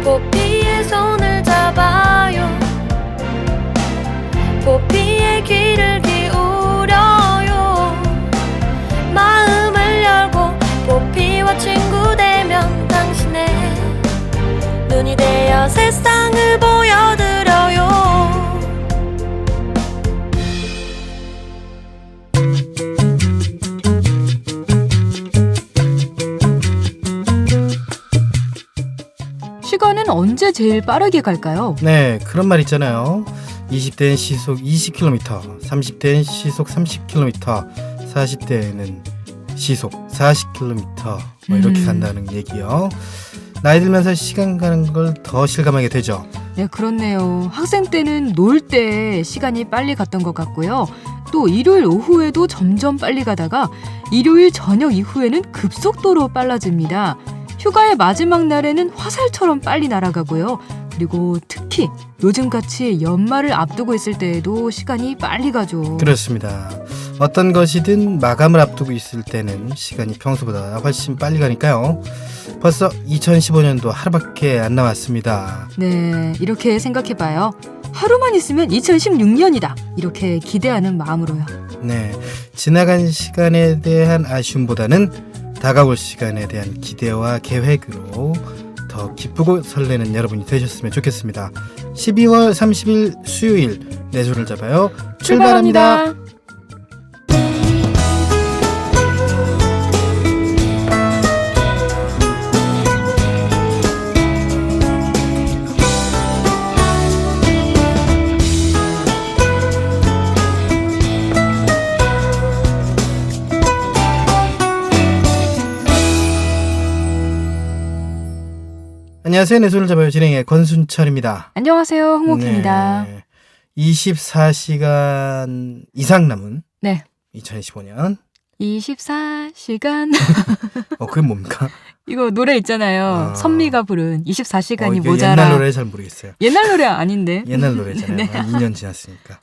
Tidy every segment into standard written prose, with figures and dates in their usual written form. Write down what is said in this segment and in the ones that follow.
포피의 손을 잡아요. 포피의 귀를 기울여요. 마음을 열고 포피와 친구 되면 당신의 눈이 되어 세상을 보여드려요. 시간은 언제 제일 빠르게 갈까요? 네, 그런 말 있잖아요. 20대는 시속 20km, 30대는 시속 30km, 40대는 시속 40km 뭐 이렇게 간다는 얘기요. 나이 들면서 시간 가는 걸 더 실감하게 되죠. 네, 그렇네요. 학생 때는 놀 때 시간이 빨리 갔던 것 같고요. 또 일요일 오후에도 점점 빨리 가다가 일요일 저녁 이후에는 급속도로 빨라집니다. 휴가의 마지막 날에는 화살처럼 빨리 날아가고요. 그리고 특히 요즘같이 연말을 앞두고 있을 때에도 시간이 빨리 가죠. 그렇습니다. 어떤 것이든 마감을 앞두고 있을 때는 시간이 평소보다 훨씬 빨리 가니까요. 벌써 2015년도 하루밖에 안 남았습니다. 네, 이렇게 생각해봐요. 하루만 있으면 2016년이다. 이렇게 기대하는 마음으로요. 네, 지나간 시간에 대한 아쉬움보다는 다가올 시간에 대한 기대와 계획으로 더 기쁘고 설레는 여러분이 되셨으면 좋겠습니다. 12월 30일 수요일 내 손을 잡아요. 출발합니다. 안녕하세요. 내 손을 잡아요. 진행의 권순철입니다. 안녕하세요. 홍옥입니다. 네, 24시간 이상 남은 네. 2015년 24시간 그게 뭡니까? 이거 노래 있잖아요. 선미가 부른 24시간이 이게 모자라. 옛날 노래 잘 모르겠어요. 옛날 노래 아닌데. 옛날 노래잖아요. 네. 한 2년 지났으니까.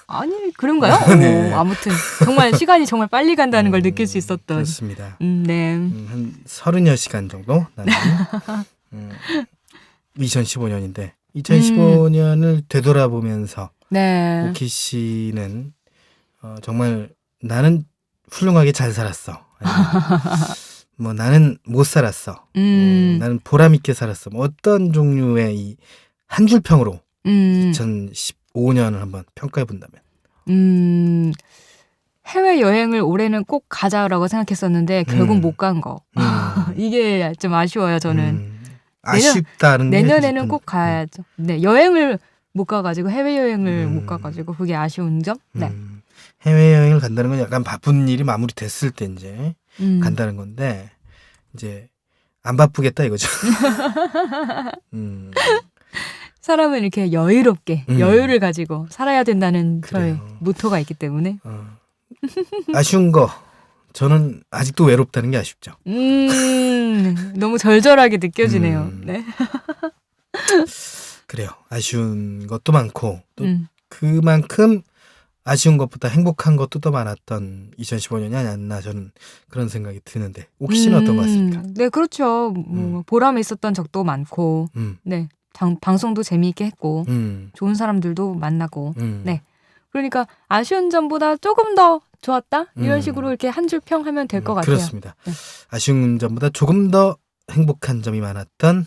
아니 그런가요? 네. 아무튼 정말 시간이 정말 빨리 간다는 걸 느낄 수 있었던. 그렇습니다. 네. 한 30여 시간 정도 나는 2015년인데 2015년을 되돌아보면서 네. 오키 씨는 정말 나는 훌륭하게 잘 살았어. 뭐 나는 못 살았어. 나는 보람 있게 살았어. 뭐 어떤 종류의 이 한 줄 평으로 2015년을 한번 평가해 본다면. 해외 여행을 올해는 꼭 가자라고 생각했었는데 결국 못 간 거. 이게 좀 아쉬워요. 저는. 아쉽다는 내년에는 게 꼭 가야죠. 네, 여행을 못 가가지고 해외 여행을 못 가가지고 그게 아쉬운 점. 네. 해외 여행을 간다는 건 약간 바쁜 일이 마무리됐을 때 이제 간다는 건데 이제 안 바쁘겠다 이거죠. 사람은 이렇게 여유롭게 여유를 가지고 살아야 된다는 저의 그래요. 모토가 있기 때문에. 아쉬운 거 저는 아직도 외롭다는 게 아쉽죠. 너무 절절하게 느껴지네요. 네. 그래요. 아쉬운 것도 많고 또 그만큼 아쉬운 것보다 행복한 것도 더 많았던 2015년이 아니었나 저는 그런 생각이 드는데 옥시 씨는 어떤 것 같습니까? 네, 그렇죠. 보람이 있었던 적도 많고, 네, 방송도 재미있게 했고, 좋은 사람들도 만나고, 네. 그러니까 아쉬운 점보다 조금 더 좋았다? 이런 식으로 이렇게 한 줄 평하면 될 것 같아요. 그렇습니다. 네. 아쉬운 점보다 조금 더 행복한 점이 많았던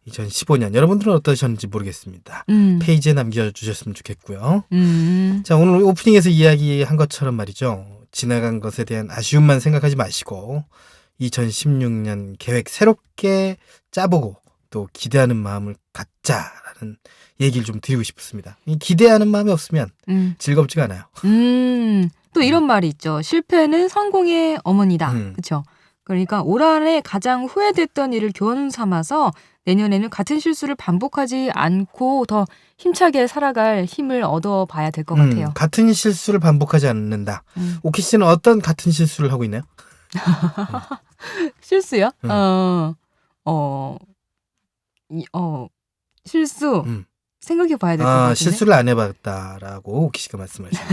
2015년. 여러분들은 어떠셨는지 모르겠습니다. 페이지에 남겨주셨으면 좋겠고요. 자, 오늘 오프닝에서 이야기한 것처럼 말이죠. 지나간 것에 대한 아쉬움만 생각하지 마시고 2016년 계획 새롭게 짜보고 또 기대하는 마음을 갖자라는 얘기를 좀 드리고 싶습니다. 이 기대하는 마음이 없으면 즐겁지가 않아요. 또 이런 말이 있죠. 실패는 성공의 어머니다. 그렇죠? 그러니까 올 한해 가장 후회됐던 일을 교훈 삼아서 내년에는 같은 실수를 반복하지 않고 더 힘차게 살아갈 힘을 얻어봐야 될 것 같아요. 같은 실수를 반복하지 않는다. 오키 씨는 어떤 같은 실수를 하고 있나요? 실수요? 실수 생각해 봐야 될 것 같은데. 실수를 안 해봤다라고 오키 씨가 말씀하시네요.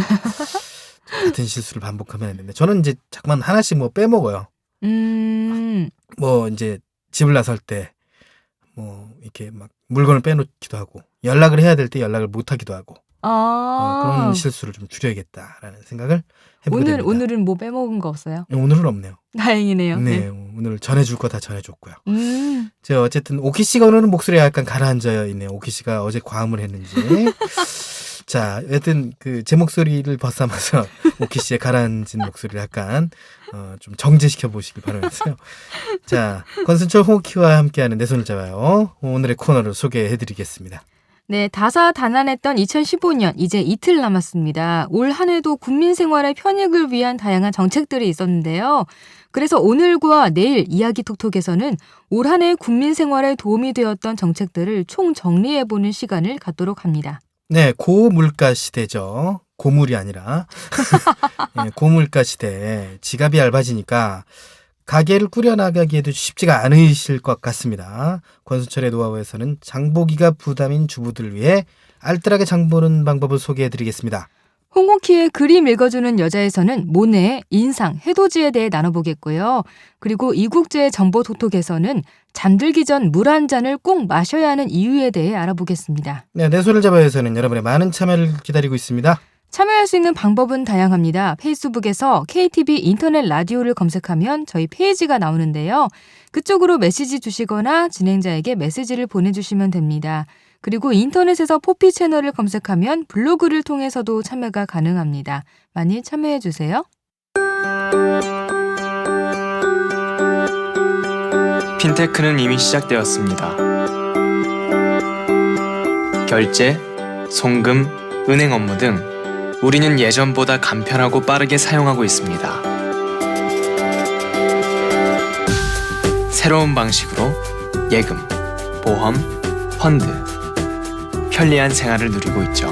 같은 실수를 반복하면 안 되는데 저는 이제 자꾸만 하나씩 뭐 빼먹어요. 뭐 이제 집을 나설 때 뭐 이렇게 막 물건을 빼놓기도 하고 연락을 해야 될 때 연락을 못 하기도 하고 그런 실수를 좀 줄여야겠다라는 생각을 해보게 됩니다. 오늘은 뭐 빼먹은 거 없어요? 오늘은 없네요. 다행이네요. 네, 오늘 전해줄 거 다 전해줬고요. 제가 어쨌든 오키 씨가 오늘은 목소리가 약간 가라앉아 있네요. 오키 씨가 어제 과음을 했는지. 자, 여튼 그 제 목소리를 벗삼아서 오키 씨의 가라앉은 목소리를 약간 좀 정제시켜 보시기 바라면서요. 자, 권순철 홍키와 함께하는 내 손을 잡아요. 오늘의 코너를 소개해드리겠습니다. 네, 다사다난했던 2015년 이제 이틀 남았습니다. 올 한 해도 국민 생활의 편익을 위한 다양한 정책들이 있었는데요. 그래서 오늘과 내일 이야기 톡톡에서는 올 한 해 국민 생활에 도움이 되었던 정책들을 총 정리해보는 시간을 갖도록 합니다. 네, 고물가 시대죠. 고물이 아니라 네, 고물가 시대. 지갑이 얇아지니까 가게를 꾸려나가기에도 쉽지가 않으실 것 같습니다. 권순철의 노하우에서는 장보기가 부담인 주부들을 위해 알뜰하게 장보는 방법을 소개해드리겠습니다. 홍콩키의 그림 읽어주는 여자에서는 모네의 인상, 해돋이에 대해 나눠보겠고요. 그리고 이국제의 정보톡톡에서는 잠들기 전 물 한 잔을 꼭 마셔야 하는 이유에 대해 알아보겠습니다. 네, 내 손을 잡아요에서는 여러분의 많은 참여를 기다리고 있습니다. 참여할 수 있는 방법은 다양합니다. 페이스북에서 KTV 인터넷 라디오를 검색하면 저희 페이지가 나오는데요. 그쪽으로 메시지 주시거나 진행자에게 메시지를 보내주시면 됩니다. 그리고 인터넷에서 포피 채널을 검색하면 블로그를 통해서도 참여가 가능합니다. 많이 참여해주세요. 핀테크는 이미 시작되었습니다. 결제, 송금, 은행 업무 등 우리는 예전보다 간편하고 빠르게 사용하고 있습니다. 새로운 방식으로 예금, 보험, 펀드, 편리한 생활을 누리고 있죠.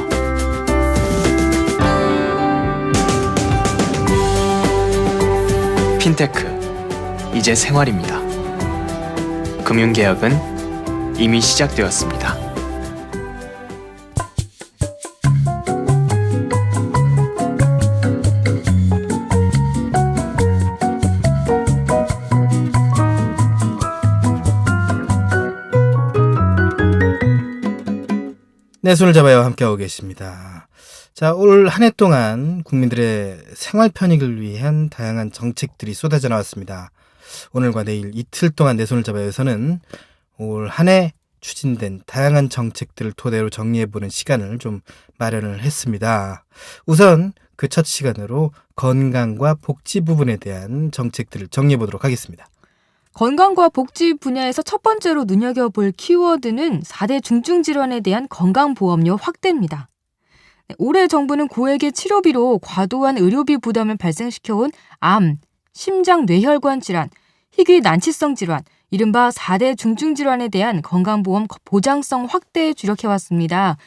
핀테크, 이제 생활입니다. 금융개혁은 이미 시작되었습니다. 내 손을 잡아요 함께하고 계십니다. 자, 올 한 해 동안 국민들의 생활 편익을 위한 다양한 정책들이 쏟아져 나왔습니다. 오늘과 내일 이틀 동안 내 손을 잡아요에서는 올 한 해 추진된 다양한 정책들을 토대로 정리해보는 시간을 좀 마련을 했습니다. 우선 그 첫 시간으로 건강과 복지 부분에 대한 정책들을 정리해보도록 하겠습니다. 건강과 복지 분야에서 첫 번째로 눈여겨볼 키워드는 4대 중증질환에 대한 건강보험료 확대입니다. 올해 정부는 고액의 치료비로 과도한 의료비 부담을 발생시켜온 암, 심장 뇌혈관 질환, 희귀 난치성 질환, 이른바 4대 중증질환에 대한 건강보험 보장성 확대에 주력해왔습니다.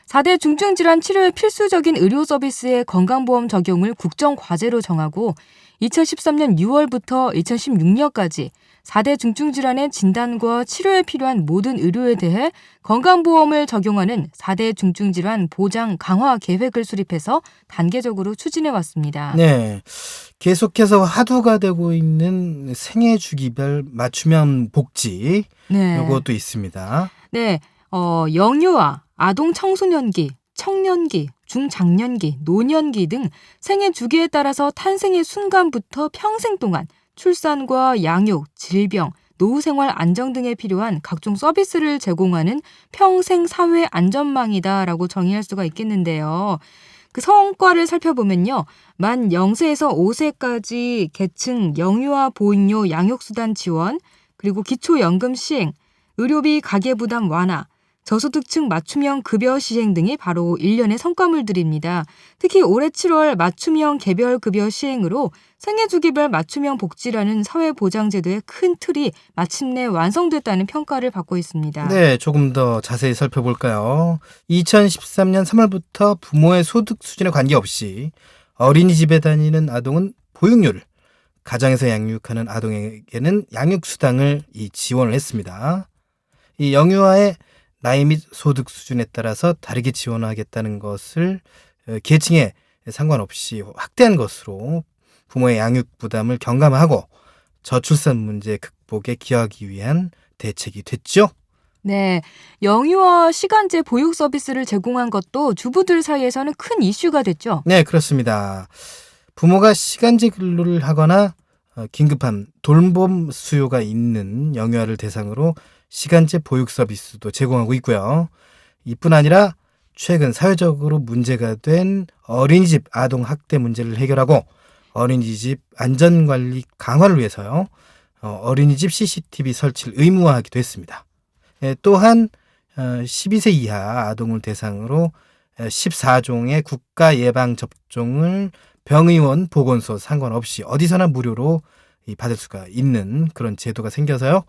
4대 중증질환 치료의 필수적인 의료 서비스의 건강보험 적용을 국정과제로 정하고 2013년 6월부터 2016년까지 4대 중증질환의 진단과 치료에 필요한 모든 의료에 대해 건강보험을 적용하는 4대 중증질환 보장 강화 계획을 수립해서 단계적으로 추진해왔습니다. 네, 계속해서 화두가 되고 있는 생애주기별 맞춤형 복지 이것도 있습니다. 네, 영유아, 아동 청소년기, 청년기, 중장년기, 노년기 등 생애 주기에 따라서 탄생의 순간부터 평생 동안 출산과 양육, 질병, 노후생활 안정 등에 필요한 각종 서비스를 제공하는 평생 사회 안전망이다라고 정의할 수가 있겠는데요. 그 성과를 살펴보면요. 만 0세에서 5세까지 계층 영유아 보육료 양육수단 지원, 그리고 기초연금 시행, 의료비 가계부담 완화, 저소득층 맞춤형 급여 시행 등이 바로 일련의 성과물들입니다. 특히 올해 7월 맞춤형 개별 급여 시행으로 생애주기별 맞춤형 복지라는 사회보장제도의 큰 틀이 마침내 완성됐다는 평가를 받고 있습니다. 네, 조금 더 자세히 살펴볼까요? 2013년 3월부터 부모의 소득 수준에 관계없이 어린이집에 다니는 아동은 보육료를, 가정에서 양육하는 아동에게는 양육수당을 지원을 했습니다. 이 영유아의 나이 및 소득 수준에 따라서 다르게 지원하겠다는 것을 계층에 상관없이 확대한 것으로 부모의 양육 부담을 경감하고 저출산 문제 극복에 기여하기 위한 대책이 됐죠. 네, 영유아 시간제 보육 서비스를 제공한 것도 주부들 사이에서는 큰 이슈가 됐죠. 네, 그렇습니다. 부모가 시간제 근로를 하거나 긴급한 돌봄 수요가 있는 영유아를 대상으로 시간제 보육 서비스도 제공하고 있고요. 이뿐 아니라 최근 사회적으로 문제가 된 어린이집 아동 학대 문제를 해결하고 어린이집 안전관리 강화를 위해서요. 어린이집 CCTV 설치를 의무화하기도 했습니다. 또한 12세 이하 아동을 대상으로 14종의 국가 예방 접종을 병의원, 보건소 상관없이 어디서나 무료로 받을 수가 있는 그런 제도가 생겨서요.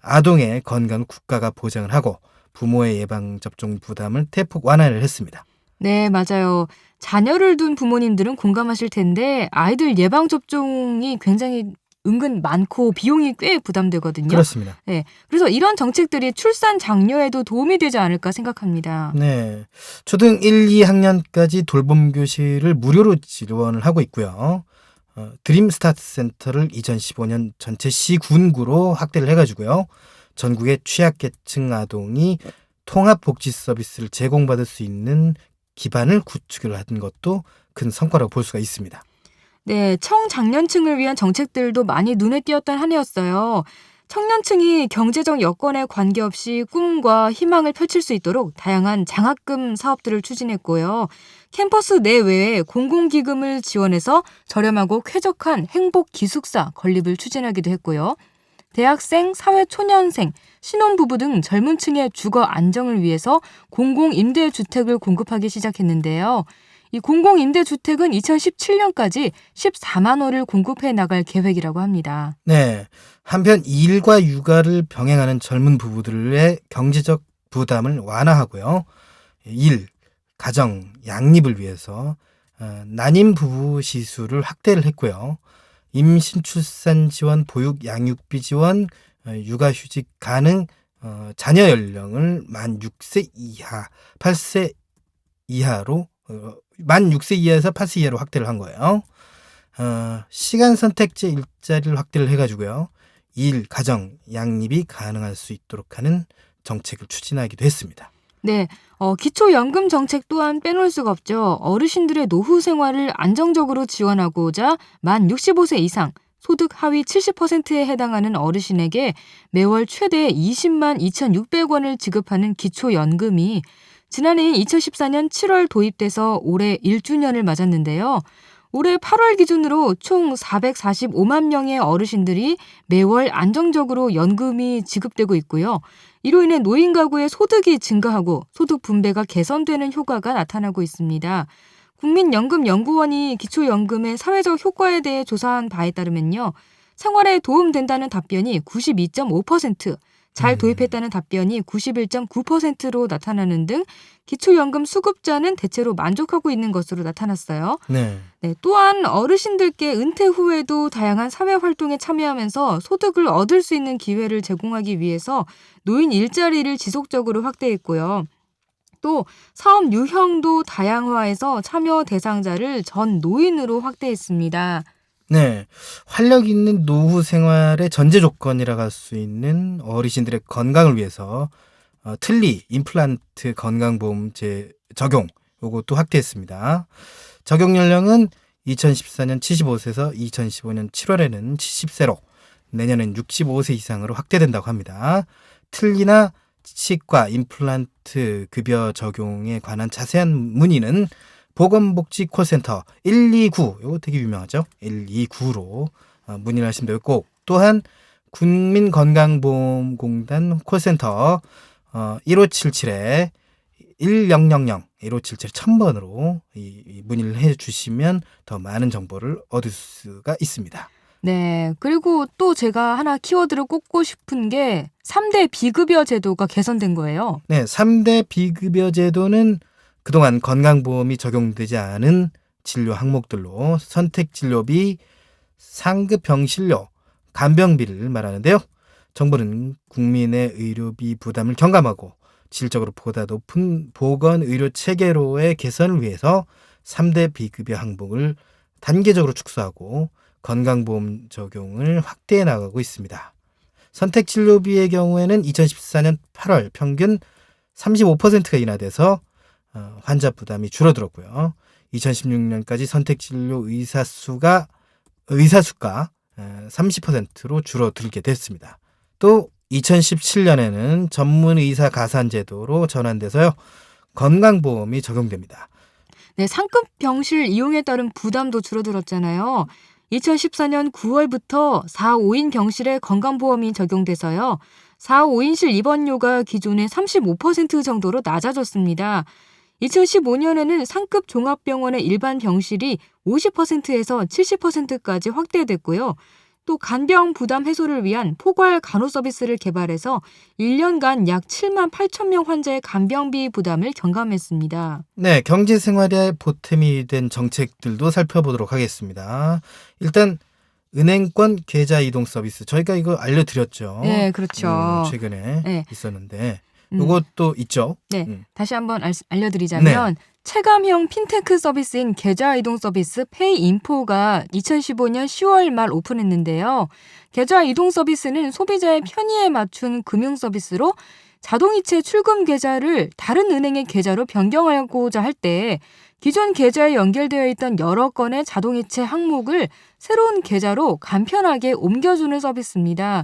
아동의 건강을 국가가 보장을 하고 부모의 예방 접종 부담을 대폭 완화를 했습니다. 네, 맞아요. 자녀를 둔 부모님들은 공감하실 텐데 아이들 예방 접종이 굉장히 은근 많고 비용이 꽤 부담되거든요. 그렇습니다. 네, 그래서 이런 정책들이 출산 장려에도 도움이 되지 않을까 생각합니다. 네, 초등 1, 2학년까지 돌봄 교실을 무료로 지원을 하고 있고요. 드림 스타트 센터를 2015년 전체 시군구로 확대를 해가지고요. 전국의 취약계층 아동이 통합복지 서비스를 제공받을 수 있는 기반을 구축을 한 것도 큰 성과라고 볼 수가 있습니다. 네, 청장년층을 위한 정책들도 많이 눈에 띄었던 한 해였어요. 청년층이 경제적 여건에 관계없이 꿈과 희망을 펼칠 수 있도록 다양한 장학금 사업들을 추진했고요. 캠퍼스 내외에 공공기금을 지원해서 저렴하고 쾌적한 행복 기숙사 건립을 추진하기도 했고요. 대학생, 사회초년생, 신혼부부 등 젊은 층의 주거 안정을 위해서 공공임대주택을 공급하기 시작했는데요. 이 공공임대주택은 2017년까지 14만 호를 공급해 나갈 계획이라고 합니다. 네, 한편 일과 육아를 병행하는 젊은 부부들의 경제적 부담을 완화하고요. 일, 가정, 양립을 위해서 난임 부부 시수를 확대를 했고요. 임신, 출산 지원, 보육, 양육비 지원, 육아휴직 가능, 자녀 연령을 만 6세 이하, 8세 이하로 만 6세 이하에서 8세 이하로 확대를 한 거예요. 시간 선택제 일자리를 확대를 해가지고요. 일, 가정, 양립이 가능할 수 있도록 하는 정책을 추진하기도 했습니다. 네, 기초연금 정책 또한 빼놓을 수가 없죠. 어르신들의 노후 생활을 안정적으로 지원하고자 만 65세 이상, 소득 하위 70%에 해당하는 어르신에게 매월 최대 20만 2,600원을 지급하는 기초연금이 지난해인 2014년 7월 도입돼서 올해 1주년을 맞았는데요. 올해 8월 기준으로 총 445만 명의 어르신들이 매월 안정적으로 연금이 지급되고 있고요. 이로 인해 노인 가구의 소득이 증가하고 소득 분배가 개선되는 효과가 나타나고 있습니다. 국민연금연구원이 기초연금의 사회적 효과에 대해 조사한 바에 따르면요. 생활에 도움된다는 답변이 92.5%, 잘 도입했다는 답변이 91.9%로 나타나는 등 기초연금 수급자는 대체로 만족하고 있는 것으로 나타났어요. 네. 네, 또한 어르신들께 은퇴 후에도 다양한 사회활동에 참여하면서 소득을 얻을 수 있는 기회를 제공하기 위해서 노인 일자리를 지속적으로 확대했고요. 또 사업 유형도 다양화해서 참여 대상자를 전 노인으로 확대했습니다. 네, 활력 있는 노후 생활의 전제 조건이라고 할 수 있는 어르신들의 건강을 위해서 틀니, 임플란트 건강보험제 적용, 요것도 확대했습니다. 적용 연령은 2014년 75세에서 2015년 7월에는 70세로 내년엔 65세 이상으로 확대된다고 합니다. 틀니나 치과, 임플란트 급여 적용에 관한 자세한 문의는 보건복지 콜센터 129, 이거 되게 유명하죠? 129로 문의를 하시면 되고, 또한 국민건강보험공단 콜센터 1577에 1000 1577 1000번으로 문의를 해주시면 더 많은 정보를 얻을 수가 있습니다. 네, 그리고 또 제가 하나 키워드를 꼽고 싶은 게 3대 비급여 제도가 개선된 거예요. 네, 3대 비급여 제도는 그동안 건강보험이 적용되지 않은 진료 항목들로 선택진료비, 상급병실료, 간병비를 말하는데요. 정부는 국민의 의료비 부담을 경감하고 질적으로 보다 높은 보건의료체계로의 개선을 위해서 3대 비급여 항목을 단계적으로 축소하고 건강보험 적용을 확대해 나가고 있습니다. 선택진료비의 경우에는 2014년 8월 평균 35%가 인하돼서 환자 부담이 줄어들었고요. 2016년까지 선택진료 의사 수가 30%로 줄어들게 됐습니다. 또 2017년에는 전문의사 가산제도로 전환돼서요. 건강보험이 적용됩니다. 네, 상급 병실 이용에 따른 부담도 줄어들었잖아요. 2014년 9월부터 4, 5인 병실에 건강보험이 적용돼서요. 4, 5인실 입원료가 기존의 35% 정도로 낮아졌습니다. 2015년에는 상급 종합병원의 일반 병실이 50%에서 70%까지 확대됐고요. 또 간병 부담 해소를 위한 포괄 간호 서비스를 개발해서 1년간 약 7만 8천 명 환자의 간병비 부담을 경감했습니다. 네, 경제생활에 보탬이 된 정책들도 살펴보도록 하겠습니다. 일단 은행권 계좌 이동 서비스 저희가 이거 알려드렸죠. 네, 그렇죠. 최근에 네. 있었는데 이것도 있죠. 네, 다시 한번 알려드리자면 체감형 핀테크 서비스인 계좌 이동 서비스 페이인포가 2015년 10월 말 오픈했는데요. 계좌 이동 서비스는 소비자의 편의에 맞춘 금융 서비스로 자동이체 출금 계좌를 다른 은행의 계좌로 변경하고자 할 때 기존 계좌에 연결되어 있던 여러 건의 자동이체 항목을 새로운 계좌로 간편하게 옮겨주는 서비스입니다.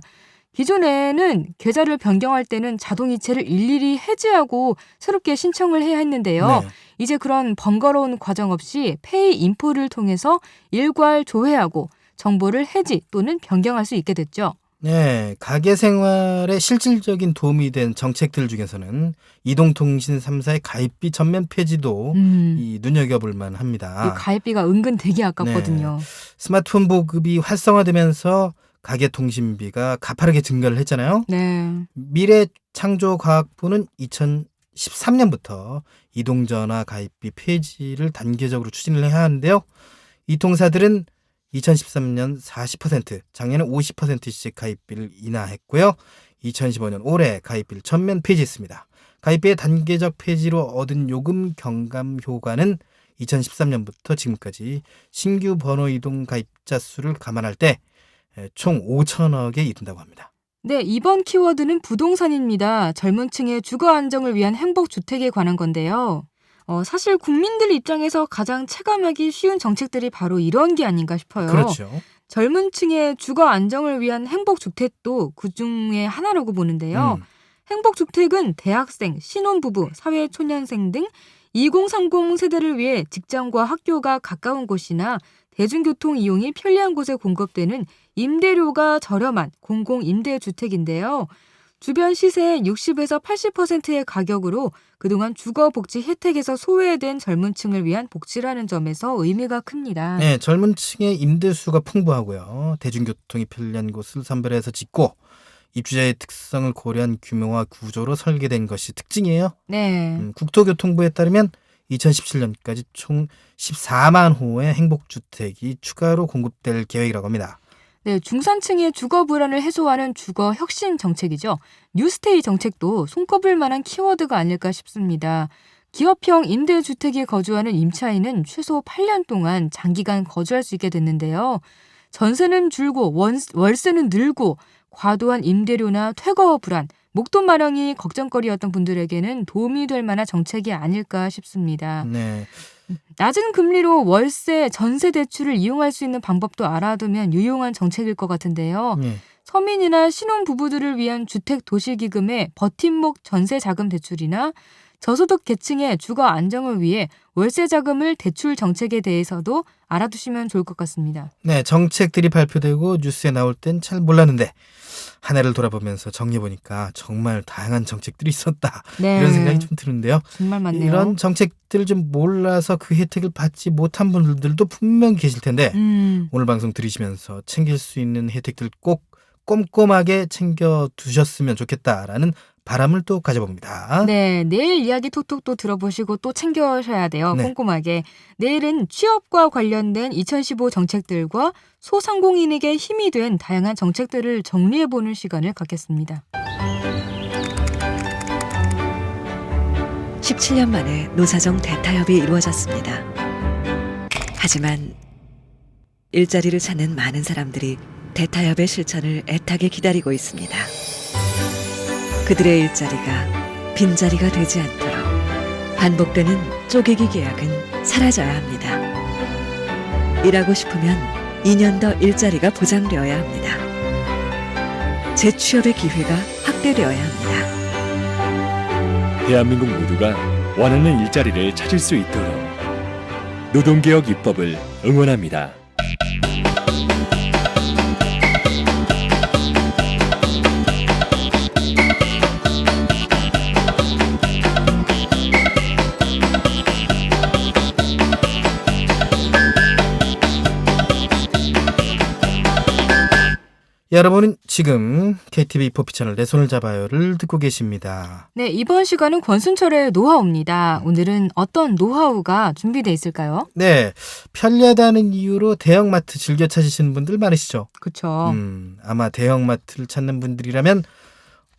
기존에는 계좌를 변경할 때는 자동이체를 일일이 해지하고 새롭게 신청을 해야 했는데요. 네. 이제 그런 번거로운 과정 없이 페이인포를 통해서 일괄 조회하고 정보를 해지 또는 변경할 수 있게 됐죠. 네, 가게 생활에 실질적인 도움이 된 정책들 중에서는 이동통신 3사의 가입비 전면 폐지도 이 눈여겨볼 만합니다. 이 가입비가 은근 되게 아깝거든요. 스마트폰 보급이 활성화되면서 가계 통신비가 가파르게 증가를 했잖아요. 네. 미래창조과학부는 2013년부터 이동전화 가입비 폐지를 단계적으로 추진을 해야 하는데요. 이 통사들은 2013년 40%, 작년에 50%씩 가입비를 인하했고요. 2015년 올해 가입비를 전면 폐지했습니다. 가입비의 단계적 폐지로 얻은 요금 경감 효과는 2013년부터 지금까지 신규 번호 이동 가입자 수를 감안할 때 총 5천억에 이른다고 합니다. 네, 이번 키워드는 부동산입니다. 젊은 층의 주거 안정을 위한 행복주택에 관한 건데요. 사실 국민들 입장에서 가장 체감하기 쉬운 정책들이 바로 이런 게 아닌가 싶어요. 그렇죠. 젊은 층의 주거 안정을 위한 행복주택도 그중에 하나라고 보는데요. 행복주택은 대학생, 신혼부부, 사회초년생 등 2030 세대를 위해 직장과 학교가 가까운 곳이나 대중교통 이용이 편리한 곳에 공급되는 임대료가 저렴한 공공임대주택인데요. 주변 시세의 60에서 80%의 가격으로 그동안 주거복지 혜택에서 소외된 젊은 층을 위한 복지라는 점에서 의미가 큽니다. 네, 젊은 층의 임대수가 풍부하고요. 대중교통이 편리한 곳을 선별해서 짓고 입주자의 특성을 고려한 규모와 구조로 설계된 것이 특징이에요. 네. 국토교통부에 따르면 2017년까지 총 14만 호의 행복주택이 추가로 공급될 계획이라고 합니다. 네, 중산층의 주거 불안을 해소하는 주거 혁신 정책이죠. 뉴스테이 정책도 손꼽을 만한 키워드가 아닐까 싶습니다. 기업형 임대주택에 거주하는 임차인은 최소 8년 동안 장기간 거주할 수 있게 됐는데요. 전세는 줄고 월세는 늘고 과도한 임대료나 퇴거 불안, 목돈 마련이 걱정거리였던 분들에게는 도움이 될 만한 정책이 아닐까 싶습니다. 네. 낮은 금리로 월세, 전세 대출을 이용할 수 있는 방법도 알아두면 유용한 정책일 것 같은데요. 네. 서민이나 신혼부부들을 위한 주택도시기금의 버팀목 전세자금 대출이나 저소득 계층의 주거 안정을 위해 월세 자금을 대출 정책에 대해서도 알아두시면 좋을 것 같습니다. 네, 정책들이 발표되고 뉴스에 나올 땐 잘 몰랐는데 한 해를 돌아보면서 정리해보니까 정말 다양한 정책들이 있었다. 네. 이런 생각이 좀 드는데요. 정말 많네요. 이런 정책들을 좀 몰라서 그 혜택을 받지 못한 분들도 분명 계실 텐데 오늘 방송 들으시면서 챙길 수 있는 혜택들 꼭 꼼꼼하게 챙겨두셨으면 좋겠다라는 바람을 또 가져봅니다. 네, 내일 이야기 톡톡 또 들어보시고 또 챙겨셔야 돼요. 네. 꼼꼼하게. 내일은 취업과 관련된 2015 정책들과 소상공인에게 힘이 된 다양한 정책들을 정리해보는 시간을 갖겠습니다. 17년 만에 노사정 대타협이 이루어졌습니다. 하지만 일자리를 찾는 많은 사람들이 대타협의 실천을 애타게 기다리고 있습니다. 그들의 일자리가 빈자리가 되지 않도록 반복되는 쪼개기 계약은 사라져야 합니다. 일하고 싶으면 2년 더 일자리가 보장되어야 합니다. 재취업의 기회가 확대되어야 합니다. 대한민국 모두가 원하는 일자리를 찾을 수 있도록 노동개혁 입법을 응원합니다. 여러분은 지금 KTV 포피 채널 내 손을 잡아요를 듣고 계십니다. 네, 이번 시간은 권순철의 노하우입니다. 오늘은 어떤 노하우가 준비되어 있을까요? 네, 편리하다는 이유로 대형마트 즐겨 찾으시는 분들 많으시죠? 그렇죠. 아마 대형마트를 찾는 분들이라면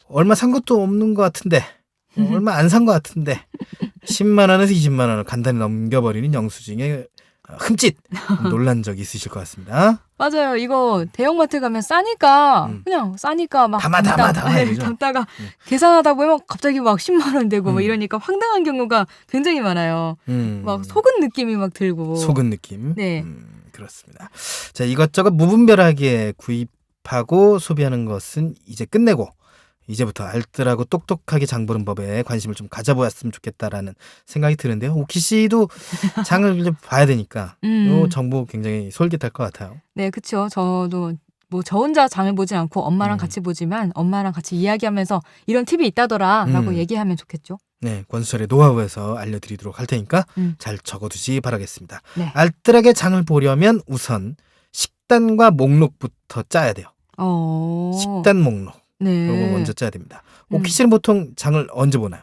얼마 산 것도 없는 것 같은데 얼마 안 산 것 같은데 10만 원에서 20만 원을 간단히 넘겨버리는 영수증에 흠칫 놀란 적이 있으실 것 같습니다. 맞아요. 이거 대형마트 가면 싸니까 그냥 싸니까 막 담아 이러죠. 담다가 계산하다 보면 갑자기 막 10만 원 되고 막 이러니까 황당한 경우가 굉장히 많아요. 막 속은 느낌이 막 들고. 속은 느낌. 네. 그렇습니다. 자, 이것저것 무분별하게 구입하고 소비하는 것은 이제 끝내고 이제부터 알뜰하고 똑똑하게 장 보는 법에 관심을 좀 가져보았으면 좋겠다라는 생각이 드는데요. 오키 씨도 장을 좀 봐야 되니까 이 정보 굉장히 솔깃할 것 같아요. 네, 그렇죠. 저도 뭐 저 혼자 장을 보진 않고 엄마랑 같이 보지만 엄마랑 같이 이야기하면서 이런 팁이 있다더라라고 얘기하면 좋겠죠. 네, 권수철의 노하우에서 알려드리도록 할 테니까 잘 적어두시 바라겠습니다. 네. 알뜰하게 장을 보려면 우선 식단과 목록부터 짜야 돼요. 식단 목록. 네. 그런 거 먼저 짜야 됩니다. 오키 씨는 보통 장을 언제 보나요?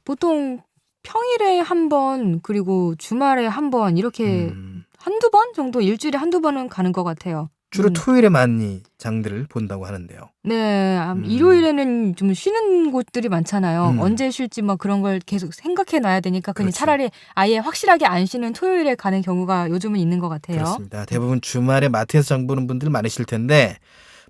보통 평일에 한 번, 그리고 주말에 한 번, 이렇게 한두 번 정도, 일주일에 한두 번은 가는 것 같아요. 주로 토요일에 많이 장들을 본다고 하는데요. 네, 일요일에는 좀 쉬는 곳들이 많잖아요. 언제 쉴지 뭐 그런 걸 계속 생각해 놔야 되니까 그냥 그렇죠. 차라리 아예 확실하게 안 쉬는 토요일에 가는 경우가 요즘은 있는 것 같아요. 그렇습니다. 대부분 주말에 마트에서 장 보는 분들 많으실 텐데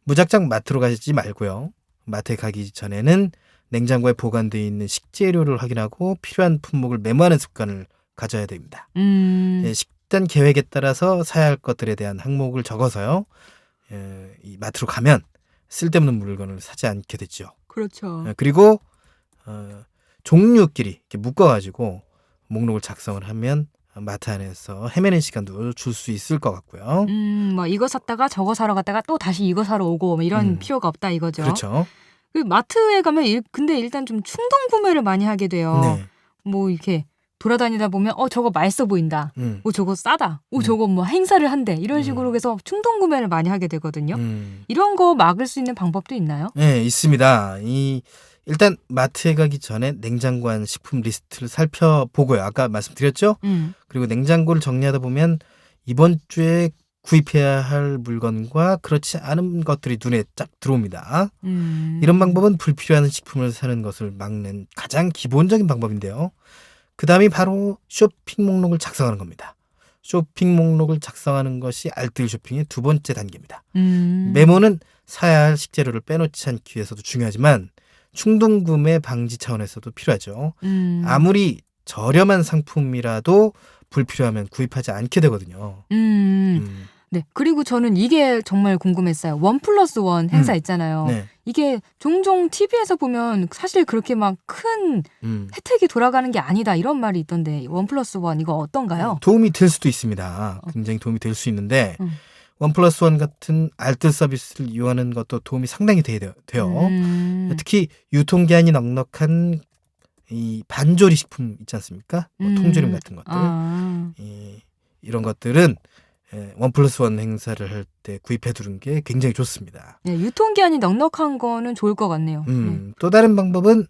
무작정 마트로 가시지 말고요. 마트에 가기 전에는 냉장고에 보관되어 있는 식재료를 확인하고 필요한 품목을 메모하는 습관을 가져야 됩니다. 예, 식단 계획에 따라서 사야 할 것들에 대한 항목을 적어서요. 이 마트로 가면 쓸데없는 물건을 사지 않게 되죠. 그렇죠. 그리고 종류끼리 이렇게 묶어가지고 목록을 작성을 하면 마트 안에서 헤매는 시간도 줄 수 있을 것 같고요. 뭐 이거 샀다가 저거 사러 갔다가 또 다시 이거 사러 오고 뭐 이런 필요가 없다 이거죠. 그렇죠. 그 마트에 가면 근데 일단 좀 충동 구매를 많이 하게 돼요. 네. 뭐 이렇게 돌아다니다 보면 저거 맛있어 보인다. 저거 싸다. 저거 뭐 행사를 한대. 이런 식으로 해서 충동 구매를 많이 하게 되거든요. 이런 거 막을 수 있는 방법도 있나요? 네, 있습니다. 일단 마트에 가기 전에 냉장고 안 식품 리스트를 살펴보고요. 아까 말씀드렸죠? 그리고 냉장고를 정리하다 보면 이번 주에 구입해야 할 물건과 그렇지 않은 것들이 눈에 쫙 들어옵니다. 이런 방법은 불필요한 식품을 사는 것을 막는 가장 기본적인 방법인데요. 그 다음이 바로 쇼핑 목록을 작성하는 겁니다. 쇼핑 목록을 작성하는 것이 알뜰 쇼핑의 두 번째 단계입니다. 메모는 사야 할 식재료를 빼놓지 않기 위해서도 중요하지만 충동 구매 방지 차원에서도 필요하죠. 아무리 저렴한 상품이라도 불필요하면 구입하지 않게 되거든요. 네. 그리고 저는 이게 정말 궁금했어요. 1+1 행사 있잖아요. 네. 이게 종종 TV에서 보면 사실 그렇게 막 큰 혜택이 돌아가는 게 아니다 이런 말이 있던데 1+1 이거 어떤가요? 도움이 될 수도 있습니다. 굉장히 도움이 될 수 있는데 1+1 같은 알뜰 서비스를 이용하는 것도 도움이 상당히 돼요. 특히 유통기한이 넉넉한 이 반조리 식품 있지 않습니까? 뭐 통조림 같은 것들. 이런 것들은 1+1 행사를 할 때 구입해 두는 게 굉장히 좋습니다. 네, 유통기한이 넉넉한 거는 좋을 것 같네요. 또 다른 방법은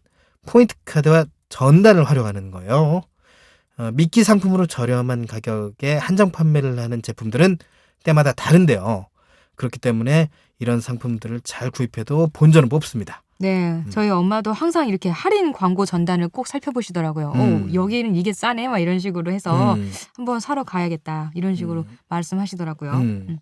포인트 카드와 전단을 활용하는 거예요. 미끼 상품으로 저렴한 가격에 한정 판매를 하는 제품들은 때마다 다른데요. 그렇기 때문에 이런 상품들을 잘 구입해도 본전은 뽑습니다. 네, 저희 엄마도 항상 이렇게 할인 광고 전단을 꼭 살펴보시더라고요. 여기는 이게 싸네, 막 이런 식으로 해서 한번 사러 가야겠다 이런 식으로 말씀하시더라고요.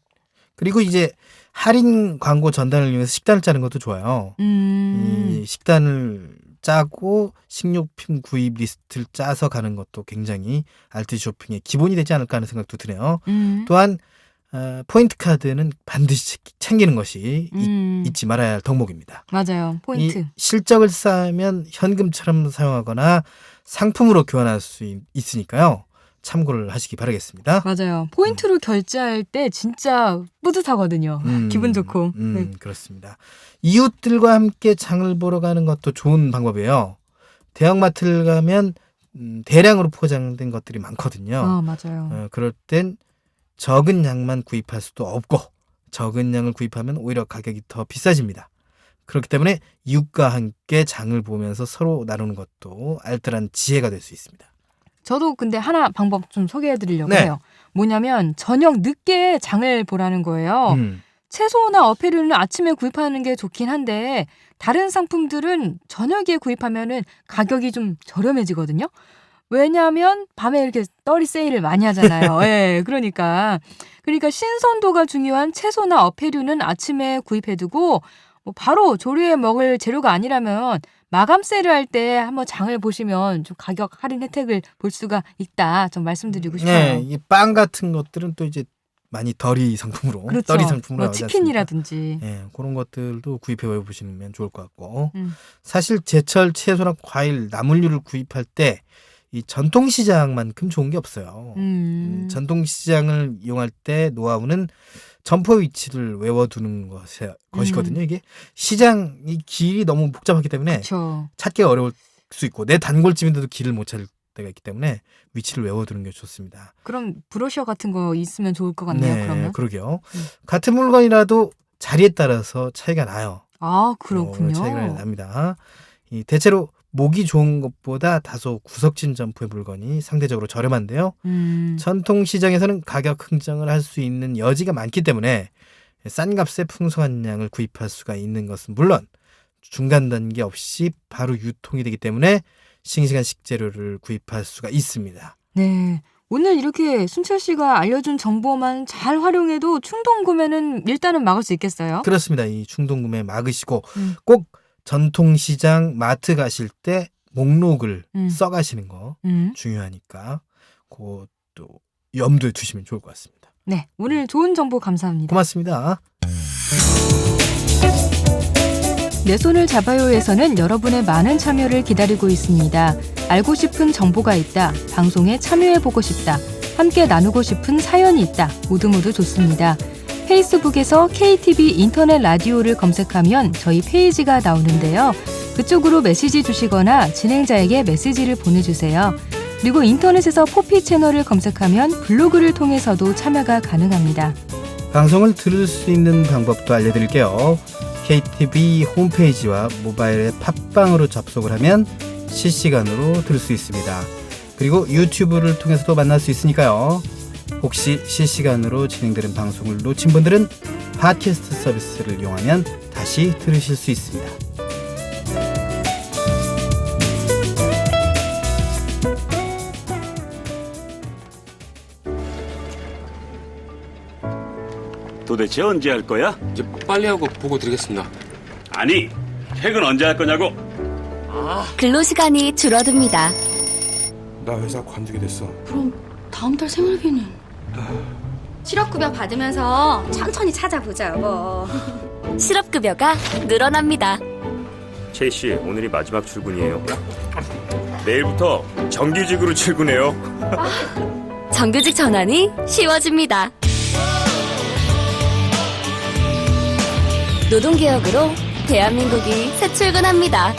그리고 이제 할인 광고 전단을 이용해서 식단을 짜는 것도 좋아요. 이 식단을 짜고 식료품 구입 리스트를 짜서 가는 것도 굉장히 알뜰 쇼핑의 기본이 되지 않을까 하는 생각도 드네요. 또한 포인트 카드는 반드시 챙기는 것이 잊지 말아야 할 덕목입니다. 맞아요. 포인트. 이 실적을 쌓으면 현금처럼 사용하거나 상품으로 교환할 수 있으니까요. 참고를 하시기 바라겠습니다. 맞아요. 포인트로 결제할 때 진짜 뿌듯하거든요. 기분 좋고. 네. 그렇습니다. 이웃들과 함께 장을 보러 가는 것도 좋은 방법이에요. 대형마트를 가면 대량으로 포장된 것들이 많거든요. 아, 맞아요. 그럴 땐 적은 양만 구입할 수도 없고 적은 양을 구입하면 오히려 가격이 더 비싸집니다. 그렇기 때문에 이웃과 함께 장을 보면서 서로 나누는 것도 알뜰한 지혜가 될 수 있습니다. 저도 근데 하나 방법 좀 소개해드리려고 네. 해요. 뭐냐면 저녁 늦게 장을 보라는 거예요. 채소나 어패류는 아침에 구입하는 게 좋긴 한데 다른 상품들은 저녁에 구입하면은 가격이 좀 저렴해지거든요. 왜냐하면 밤에 이렇게 떨이 세일을 많이 하잖아요. 예, 그러니까 신선도가 중요한 채소나 어패류는 아침에 구입해두고 바로 조리에 먹을 재료가 아니라면 마감 세일을 할 때 한번 장을 보시면 좀 가격 할인 혜택을 볼 수가 있다. 좀 말씀드리고 싶어요. 네, 이 빵 같은 것들은 또 이제 많이 덜이 상품으로, 그렇죠. 떨이 상품으로 뭐 나오지 않습니까? 치킨이라든지. 네, 그런 것들도 구입해 보시면 좋을 것 같고 사실 사실 제철 채소나 과일, 나물류를 구입할 때 이 전통시장만큼 좋은 게 없어요. 전통시장을 이용할 때 노하우는 점포 위치를 외워두는 것이거든요. 이게 시장이 길이 너무 복잡하기 때문에 그렇죠. 찾기 어려울 수 있고 내 단골집인데도 길을 못 찾을 때가 있기 때문에 위치를 외워두는 게 좋습니다. 그럼 브로셔 같은 거 있으면 좋을 것 같네요. 그러면. 그러게요. 같은 물건이라도 자리에 따라서 차이가 나요. 아, 그렇군요. 차이가 납니다. 대체로 목이 좋은 것보다 다소 구석진 점포의 물건이 상대적으로 저렴한데요. 전통시장에서는 가격 흥정을 할 수 있는 여지가 많기 때문에 싼 값에 풍성한 양을 구입할 수가 있는 것은 물론 중간 단계 없이 바로 유통이 되기 때문에 싱싱한 식재료를 구입할 수가 있습니다. 네. 오늘 이렇게 순철 씨가 알려준 정보만 잘 활용해도 충동 구매는 일단은 막을 수 있겠어요? 그렇습니다. 이 충동 구매 막으시고 꼭 전통시장 마트 가실 때 목록을 써가시는 거 중요하니까 그것도 염두에 두시면 좋을 것 같습니다. 네, 오늘 좋은 정보 감사합니다. 고맙습니다. 내 손을 잡아요에서는 여러분의 많은 참여를 기다리고 있습니다. 알고 싶은 정보가 있다, 방송에 참여해보고 싶다, 함께 나누고 싶은 사연이 있다, 모두 좋습니다. 페이스북에서 KTV 인터넷 라디오를 검색하면 저희 페이지가 나오는데요. 그쪽으로 메시지 주시거나 진행자에게 메시지를 보내주세요. 그리고 인터넷에서 포피 채널을 검색하면 블로그를 통해서도 참여가 가능합니다. 방송을 들을 수 있는 방법도 알려드릴게요. KTV 홈페이지와 모바일 앱 팟빵으로 접속을 하면 실시간으로 들을 수 있습니다. 그리고 유튜브를 통해서도 만날 수 있으니까요. 혹시 실시간으로 진행되는 방송을 놓친 분들은 팟캐스트 서비스를 이용하면 다시 들으실 수 있습니다. 도대체 언제 할 거야? 이제 빨리 하고 보고 드리겠습니다. 아니, 퇴근 언제 할 거냐고? 근로시간이 줄어듭니다. 나 회사 관두게 됐어. 그럼 다음 달 생활비는? 실업급여 받으면서 천천히 찾아보자, 여보. 실업급여가 늘어납니다. 최 씨, 오늘이 마지막 출근이에요. 내일부터 정규직으로 출근해요. 정규직 전환이 쉬워집니다. 노동개혁으로 대한민국이 새 출근합니다.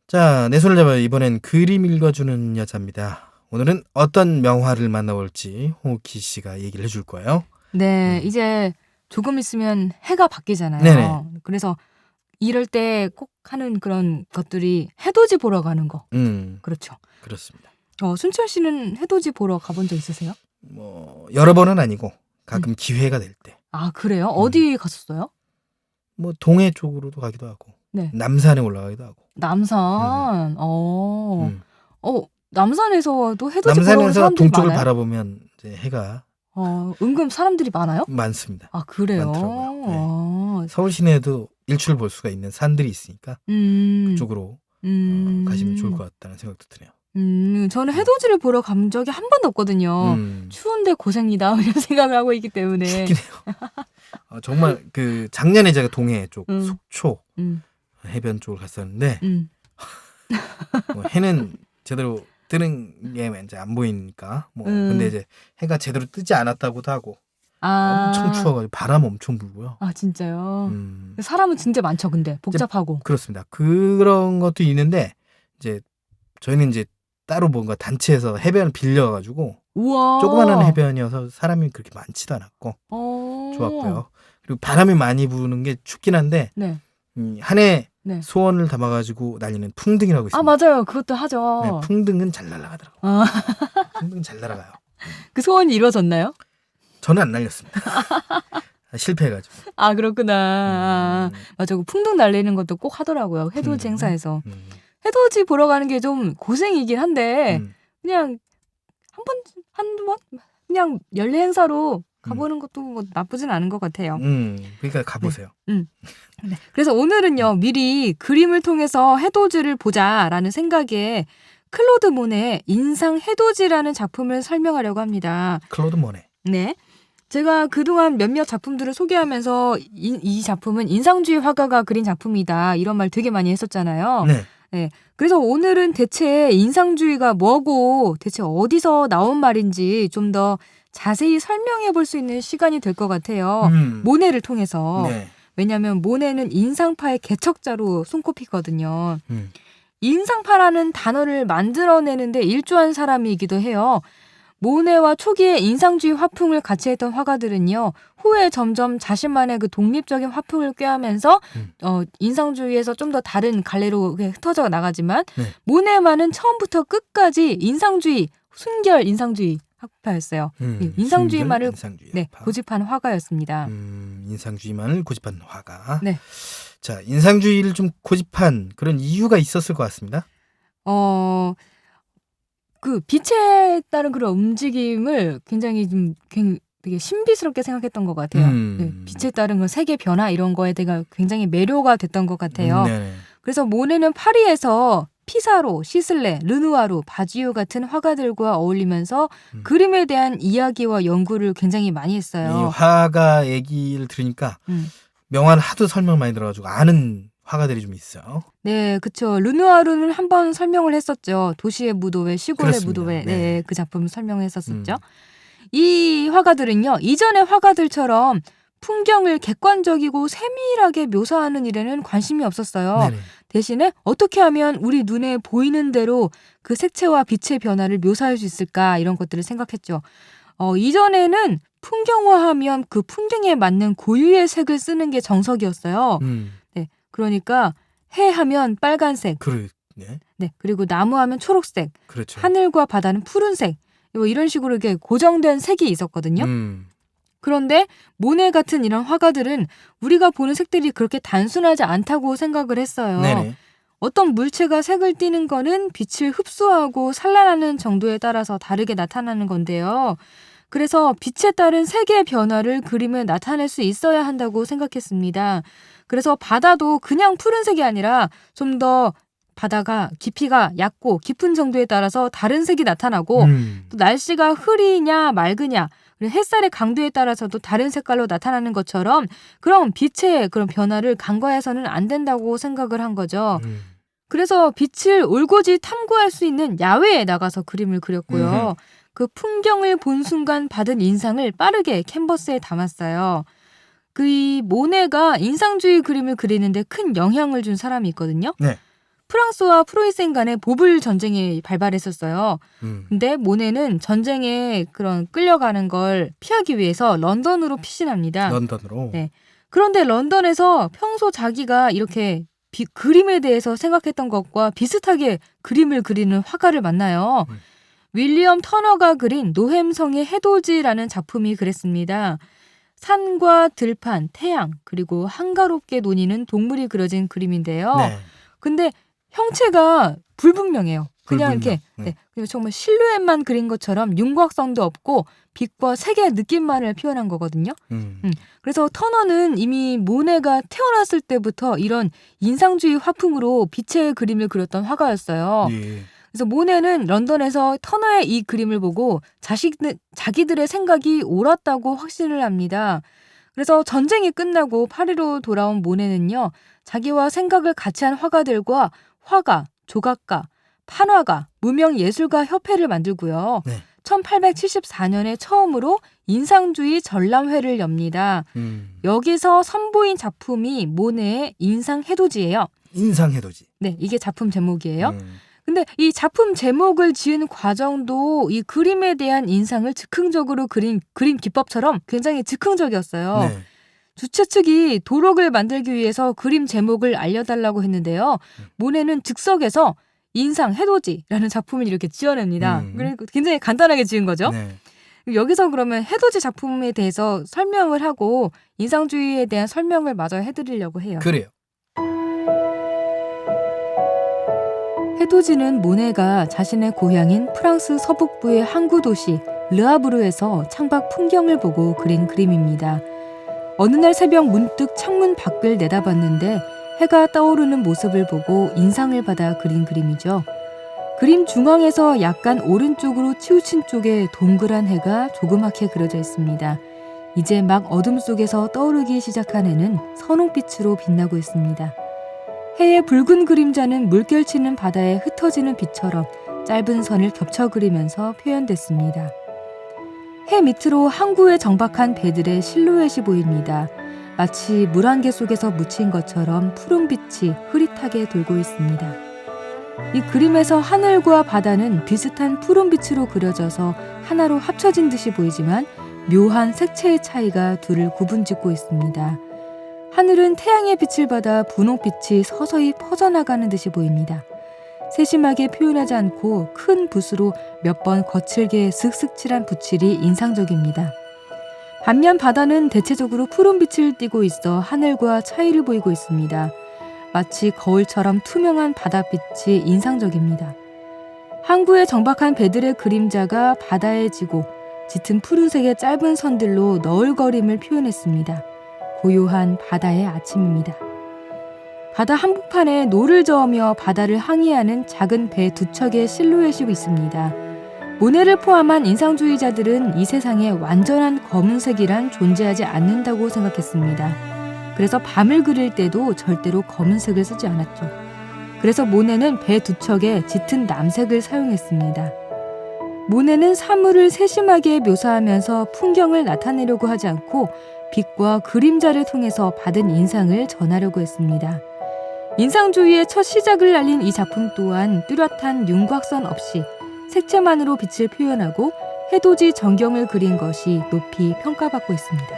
자, 내 손을 잡아요. 이번엔 그림 읽어주는 여자입니다. 오늘은 어떤 명화를 만나볼지 홍옥희 씨가 얘기를 해줄 거예요. 네, 이제 조금 있으면 해가 바뀌잖아요. 네네. 그래서 이럴 때 꼭 하는 그런 것들이 해돋이 보러 가는 거. 그렇죠. 그렇습니다. 순철 씨는 해돋이 보러 가본 적 있으세요? 뭐 여러 번은 아니고 가끔 기회가 될 때. 아, 그래요? 어디 갔었어요? 뭐 동해 쪽으로도 가기도 하고 네. 남산에 올라가기도 하고. 남산. 남산에서도 해돋이 보러 오는 남산에서 사람들이 동쪽을 많아요? 바라보면 이제 해가 은근 사람들이 많아요? 많습니다. 아, 그래요? 많더라고요. 서울 시내에도 일출 볼 수가 있는 산들이 있으니까 그쪽으로 가시면 좋을 것 같다는 생각도 드네요. 저는 해돋이를 보러 간 적이 한 번도 없거든요. 추운데 고생이다 이런 생각을 하고 있기 때문에. 춥긴 해요. 정말 그 작년에 제가 동해 쪽 속초 해변 쪽을 갔었는데 뭐 해는 제대로 뜨는 게 이제 안 보이니까 근데 이제 해가 제대로 뜨지 않았다고도 하고 엄청 추워가지고 바람 엄청 불고요. 아, 진짜요? 사람은 진짜 많죠, 근데 복잡하고. 그렇습니다. 그런 것도 있는데 이제 저희는 이제 따로 뭔가 단체에서 해변을 빌려가지고 우와. 조그만한 해변이어서 사람이 그렇게 많지도 않았고 좋았고요. 그리고 바람이 많이 부는 게 춥긴 한데 네. 한 해 네. 소원을 담아가지고 날리는 풍등이라고 있습니다. 아, 맞아요. 그것도 하죠. 네, 풍등은 잘 날아가더라고요. 풍등은 잘 날아가요. 그 소원이 이루어졌나요? 저는 안 날렸습니다. 실패해가지고. 아, 그렇구나. 맞아. 그 풍등 날리는 것도 꼭 하더라고요. 해돋이 행사에서. 해돋이 보러 가는 게 좀 고생이긴 한데 그냥 한 번 그냥 연례 행사로 가보는 것도 뭐 나쁘진 않은 것 같아요. 그러니까 가보세요. 네. 그래서 오늘은요, 미리 그림을 통해서 해돋이를 보자라는 생각에 클로드 모네의 인상 해돋이라는 작품을 설명하려고 합니다. 클로드 모네. 네. 제가 그동안 몇몇 작품들을 소개하면서 이 작품은 인상주의 화가가 그린 작품이다 이런 말 되게 많이 했었잖아요. 네. 네. 그래서 오늘은 대체 인상주의가 뭐고 대체 어디서 나온 말인지 좀 더 자세히 설명해 볼 수 있는 시간이 될 것 같아요. 모네를 통해서. 네. 왜냐하면 모네는 인상파의 개척자로 손꼽히거든요. 인상파라는 단어를 만들어내는데 일조한 사람이기도 해요. 모네와 초기에 인상주의 화풍을 같이 했던 화가들은요, 후에 점점 자신만의 그 독립적인 화풍을 꾀하면서 인상주의에서 좀 더 다른 갈래로 흩어져 나가지만 모네만은 처음부터 끝까지 인상주의, 순결 인상주의 학파였어요. 인상주의만을 고집한 화가였습니다. 인상주의만을 고집한 화가. 네. 자, 인상주의를 좀 고집한 그런 이유가 있었을 것 같습니다. 그 빛에 따른 그런 움직임을 굉장히 좀 되게 신비스럽게 생각했던 것 같아요. 네, 빛에 따른 그 세계 변화 이런 거에 대해 굉장히 매료가 됐던 것 같아요. 그래서 모네는 파리에서 피사로, 시슬레, 르누아르, 바지유 같은 화가들과 어울리면서 그림에 대한 이야기와 연구를 굉장히 많이 했어요. 이 화가 얘기를 들으니까 명화는 하도 설명 많이 들어가지고 아는 화가들이 좀 있어요. 네, 그렇죠. 르누아르는 한번 설명을 했었죠. 도시의 무도회, 시골의 그렇습니다. 무도회. 네, 그 작품을 설명했었었죠. 이 화가들은요, 이전의 화가들처럼 풍경을 객관적이고 세밀하게 묘사하는 일에는 관심이 없었어요. 네네. 대신에 어떻게 하면 우리 눈에 보이는 대로 그 색채와 빛의 변화를 묘사할 수 있을까 이런 것들을 생각했죠. 이전에는 풍경화하면 그 풍경에 맞는 고유의 색을 쓰는 게 정석이었어요. 네, 그러니까 해 하면 빨간색, 네, 그리고 나무 하면 초록색, 그렇죠. 하늘과 바다는 푸른색, 뭐 이런 식으로 이렇게 고정된 색이 있었거든요. 그런데 모네 같은 이런 화가들은 우리가 보는 색들이 그렇게 단순하지 않다고 생각을 했어요. 네네. 어떤 물체가 색을 띠는 거는 빛을 흡수하고 산란하는 정도에 따라서 다르게 나타나는 건데요. 그래서 빛에 따른 색의 변화를 그림에 나타낼 수 있어야 한다고 생각했습니다. 그래서 바다도 그냥 푸른색이 아니라 좀 더 바다가 깊이가 얕고 깊은 정도에 따라서 다른 색이 나타나고 또 날씨가 흐리냐 맑으냐 그리고 햇살의 강도에 따라서도 다른 색깔로 나타나는 것처럼 그럼 빛의 그런 변화를 간과해서는 안 된다고 생각을 한 거죠. 그래서 빛을 올곧이 탐구할 수 있는 야외에 나가서 그림을 그렸고요. 그 풍경을 본 순간 받은 인상을 빠르게 캔버스에 담았어요. 이 모네가 인상주의 그림을 그리는데 큰 영향을 준 사람이 있거든요. 네. 프랑스와 프로이센 간의 보블 전쟁이 발발했었어요. 근데 모네는 전쟁에 그런 끌려가는 걸 피하기 위해서 런던으로 피신합니다. 런던으로. 네. 그런데 런던에서 평소 자기가 이렇게 그림에 대해서 생각했던 것과 비슷하게 그림을 그리는 화가를 만나요. 윌리엄 터너가 그린 노햄성의 해돋이라는 작품이 그랬습니다. 산과 들판, 태양, 그리고 한가롭게 노니는 동물이 그려진 그림인데요. 네. 근데 형체가 불분명해요. 그냥 이렇게 네. 그냥 정말 실루엣만 그린 것처럼 윤곽선도 없고 빛과 색의 느낌만을 표현한 거거든요. 그래서 터너는 이미 모네가 태어났을 때부터 이런 인상주의 화풍으로 빛의 그림을 그렸던 화가였어요. 예. 그래서 모네는 런던에서 터너의 이 그림을 보고 자기들의 생각이 옳았다고 확신을 합니다. 그래서 전쟁이 끝나고 파리로 돌아온 모네는요. 자기와 생각을 같이 한 화가들과 화가, 조각가, 판화가, 무명예술가 협회를 만들고요. 네. 1874년에 처음으로 인상주의 전람회를 엽니다. 여기서 선보인 작품이 모네의 인상해돋이예요. 인상해돋이. 네, 이게 작품 제목이에요. 근데 이 작품 제목을 지은 과정도 이 그림에 대한 인상을 즉흥적으로 그린 그림 기법처럼 굉장히 즉흥적이었어요. 네. 주최 측이 도록을 만들기 위해서 그림 제목을 알려달라고 했는데요. 모네는 즉석에서 인상해돋이라는 작품을 이렇게 지어냅니다. 그리고 굉장히 간단하게 지은 거죠. 네. 여기서 그러면 해돋이 작품에 대해서 설명을 하고 인상주의에 대한 설명을 마저 해드리려고 해요. 그래요. 해돋이는 모네가 자신의 고향인 프랑스 서북부의 항구 도시 르아브르에서 창밖 풍경을 보고 그린 그림입니다. 어느 날 새벽 문득 창문 밖을 내다봤는데 해가 떠오르는 모습을 보고 인상을 받아 그린 그림이죠. 그림 중앙에서 약간 오른쪽으로 치우친 쪽에 동그란 해가 조그맣게 그려져 있습니다. 이제 막 어둠 속에서 떠오르기 시작한 해는 선홍빛으로 빛나고 있습니다. 해의 붉은 그림자는 물결치는 바다에 흩어지는 빛처럼 짧은 선을 겹쳐 그리면서 표현됐습니다. 해 밑으로 항구에 정박한 배들의 실루엣이 보입니다. 마치 물안개 속에서 묻힌 것처럼 푸른빛이 흐릿하게 돌고 있습니다. 이 그림에서 하늘과 바다는 비슷한 푸른빛으로 그려져서 하나로 합쳐진 듯이 보이지만 묘한 색채의 차이가 둘을 구분짓고 있습니다. 하늘은 태양의 빛을 받아 분홍빛이 서서히 퍼져나가는 듯이 보입니다. 세심하게 표현하지 않고 큰 붓으로 몇 번 거칠게 슥슥 칠한 붓칠이 인상적입니다. 반면 바다는 대체적으로 푸른빛을 띠고 있어 하늘과 차이를 보이고 있습니다. 마치 거울처럼 투명한 바닷빛이 인상적입니다. 항구에 정박한 배들의 그림자가 바다에 지고 짙은 푸른색의 짧은 선들로 너울거림을 표현했습니다. 고요한 바다의 아침입니다. 바다 한복판에 노를 저으며 바다를 항해하는 작은 배 두 척의 실루엣이 있습니다. 모네를 포함한 인상주의자들은 이 세상에 완전한 검은색이란 존재하지 않는다고 생각했습니다. 그래서 밤을 그릴 때도 절대로 검은색을 쓰지 않았죠. 그래서 모네는 배 두 척에 짙은 남색을 사용했습니다. 모네는 사물을 세심하게 묘사하면서 풍경을 나타내려고 하지 않고 빛과 그림자를 통해서 받은 인상을 전하려고 했습니다. 인상주의의 첫 시작을 알린 이 작품 또한 뚜렷한 윤곽선 없이 색채만으로 빛을 표현하고 해돋이 전경을 그린 것이 높이 평가받고 있습니다.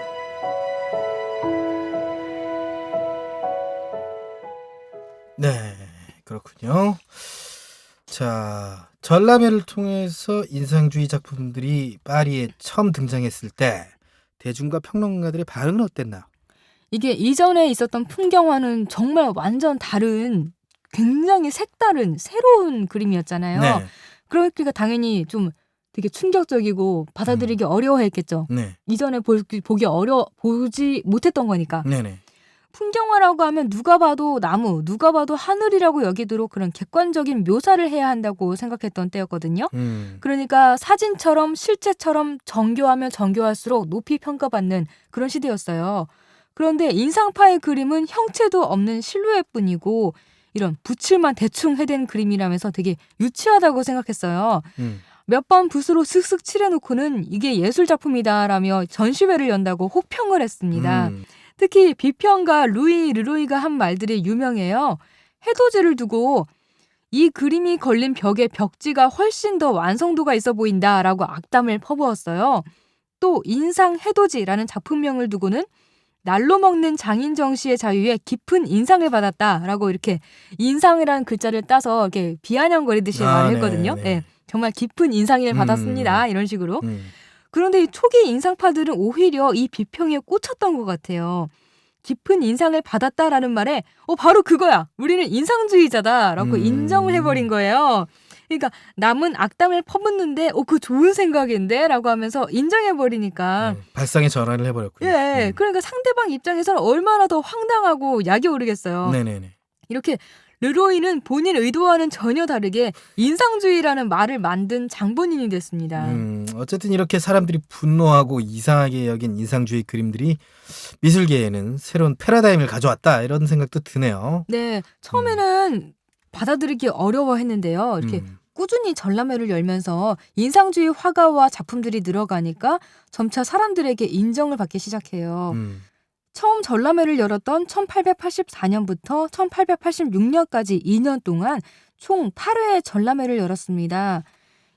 네, 그렇군요. 자, 전람회를 통해서 인상주의 작품들이 파리에 처음 등장했을 때 대중과 평론가들의 반응은 어땠나? 이게 이전에 있었던 풍경화는 정말 완전 다른 굉장히 색다른 새로운 그림이었잖아요. 네. 그러니까 당연히 좀 되게 충격적이고 받아들이기 어려워했겠죠. 네. 이전에 보지 못했던 거니까. 네네. 풍경화라고 하면 누가 봐도 나무, 누가 봐도 하늘이라고 여기도록 그런 객관적인 묘사를 해야 한다고 생각했던 때였거든요. 그러니까 사진처럼 실제처럼 정교하면 정교할수록 높이 평가받는 그런 시대였어요. 그런데 인상파의 그림은 형체도 없는 실루엣뿐이고 이런 붓칠만 대충 해댄 그림이라면서 되게 유치하다고 생각했어요. 몇 번 붓으로 슥슥 칠해놓고는 이게 예술작품이다라며 전시회를 연다고 혹평을 했습니다. 특히 비평가 루이 르로이가 한 말들이 유명해요. 해돋이를 두고 이 그림이 걸린 벽의 벽지가 훨씬 더 완성도가 있어 보인다라고 악담을 퍼부었어요. 또 인상 해돋이라는 작품명을 두고는 날로 먹는 장인정 씨의 자유에 깊은 인상을 받았다라고 이렇게 인상이라는 글자를 따서 이렇게 비아냥거리듯이 말을 했거든요. 네. 정말 깊은 인상을 받았습니다. 이런 식으로. 음. 그런데 이 초기 인상파들은 오히려 이 비평에 꽂혔던 것 같아요. 깊은 인상을 받았다라는 말에 바로 그거야. 우리는 인상주의자다라고 인정을 해버린 거예요. 그러니까 남은 악담을 퍼붓는데 그거 좋은 생각인데 라고 하면서 인정해버리니까 발상의 전환을 해버렸군요. 예, 그러니까 상대방 입장에서는 얼마나 더 황당하고 약이 오르겠어요. 네네네. 이렇게 르로이는 본인 의도와는 전혀 다르게 인상주의라는 말을 만든 장본인이 됐습니다. 어쨌든 이렇게 사람들이 분노하고 이상하게 여긴 인상주의 그림들이 미술계에는 새로운 패러다임을 가져왔다 이런 생각도 드네요. 네, 처음에는 받아들이기 어려워했는데요. 이렇게 꾸준히 전람회를 열면서 인상주의 화가와 작품들이 늘어가니까 점차 사람들에게 인정을 받기 시작해요. 처음 전람회를 열었던 1884년부터 1886년까지 2년 동안 총 8회의 전람회를 열었습니다.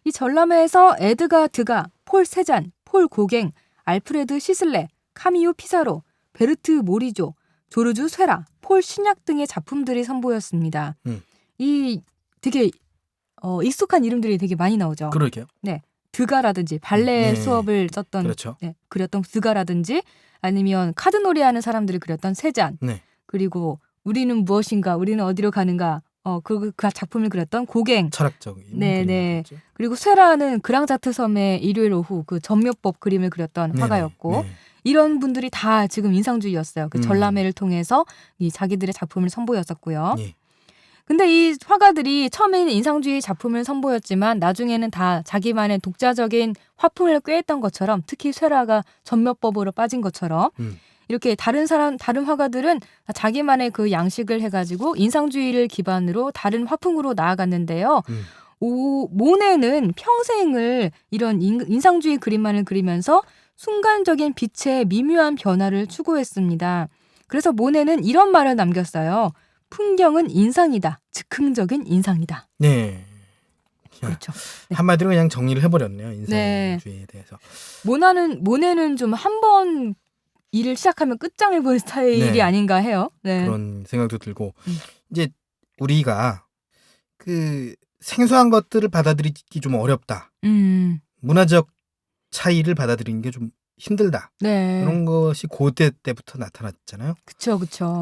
이 전람회에서 에드가 드가, 폴 세잔, 폴 고갱, 알프레드 시슬레, 카미오 피사로, 베르트 모리조, 조르주 쇠라, 폴 시냐 등의 작품들이 선보였습니다. 이 되게 익숙한 이름들이 되게 많이 나오죠. 그러게요. 네, 드가라든지 발레 수업을 썼던 그렇죠. 그렸던 드가라든지 아니면 카드놀이 하는 사람들이 그렸던 세잔, 네. 그리고 우리는 무엇인가, 우리는 어디로 가는가, 그 작품을 그렸던 고갱, 철학적인. 네네. 그리고 쇠라는 그랑자트 섬의 일요일 오후 그 전묘법 그림을 그렸던 네네. 화가였고 네. 이런 분들이 다 지금 인상주의였어요. 그 전람회를 통해서 이 자기들의 작품을 선보였었고요. 예. 근데 이 화가들이 처음에는 인상주의 작품을 선보였지만 나중에는 다 자기만의 독자적인 화풍을 꾀했던 것처럼, 특히 쇠라가 전묘법으로 빠진 것처럼 이렇게 다른 화가들은 자기만의 그 양식을 해가지고 인상주의를 기반으로 다른 화풍으로 나아갔는데요. 모네는 평생을 이런 인상주의 그림만을 그리면서 순간적인 빛의 미묘한 변화를 추구했습니다. 그래서 모네는 이런 말을 남겼어요. 풍경은 인상이다. 즉흥적인 인상이다. 네. 그렇죠. 네. 한마디로 그냥 정리를 해버렸네요. 네. 인상주의에 대해서. 모네는 좀 한 번 일을 시작하면 끝장을 보는 스타일이 네. 아닌가 해요. 네. 그런 생각도 들고 이제 우리가 그 생소한 것들을 받아들이기 좀 어렵다. 문화적 차이를 받아들이는 게 좀 힘들다. 네. 그런 것이 고대 때부터 나타났잖아요. 그쵸.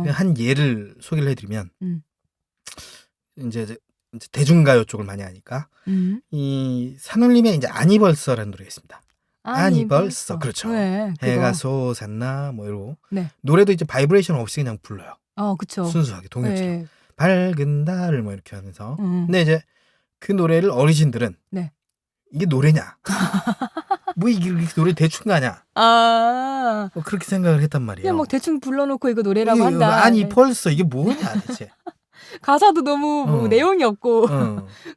한 예를 소개를 해드리면 이제 대중가요 쪽을 많이 하니까 이 산울림의 이제 아니벌서라는 노래가 있습니다. 아니벌서. 그렇죠. 네, 해가 솟았나 뭐 이러고 네. 노래도 이제 바이브레이션 없이 그냥 불러요. 그쵸. 순수하게 동요처럼. 네. 밝은 달을 뭐 이렇게 하면서. 근데 이제 그 노래를 어르신들은 네. 이게 노래냐? 뭐 이게 노래 대충 가냐? 뭐 그렇게 생각을 했단 말이에요. 그냥 뭐 대충 불러놓고 이거 노래라고 한다. 아니 벌써 이게 뭐냐 대체? 가사도 너무 뭐 내용이 없고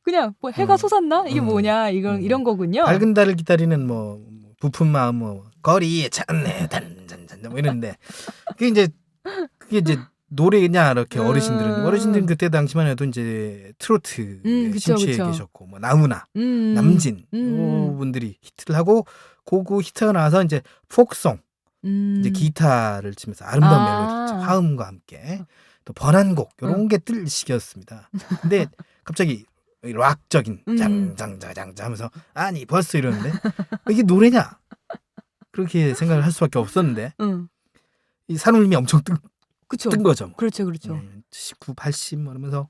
그냥 뭐 해가 솟았나? 이게 뭐냐? 이런 거군요. 밝은 달을 기다리는 뭐 부푼 마음 뭐 거리에 찾네 단단단 뭐 이런데 그게 이제 노래냐 이렇게 어르신들은 그때 당시만 해도 이제 트로트 심취해 계셨고 뭐 나훈아, 남진 분들이 히트를 하고 고그 히트가 나와서 이제 폭송 이제 기타를 치면서 아름다운 멜로디 화음과 함께 또 번안곡 이런 게 뜰 시기였습니다. 근데 갑자기 락적인 장장자장자 하면서 아니 벌써 이러는데 이게 노래냐 그렇게 생각을 할 수밖에 없었는데 이 산울림이 엄청 뜬 거죠. 뭐. 그렇죠. 79, 80 뭐 이러면서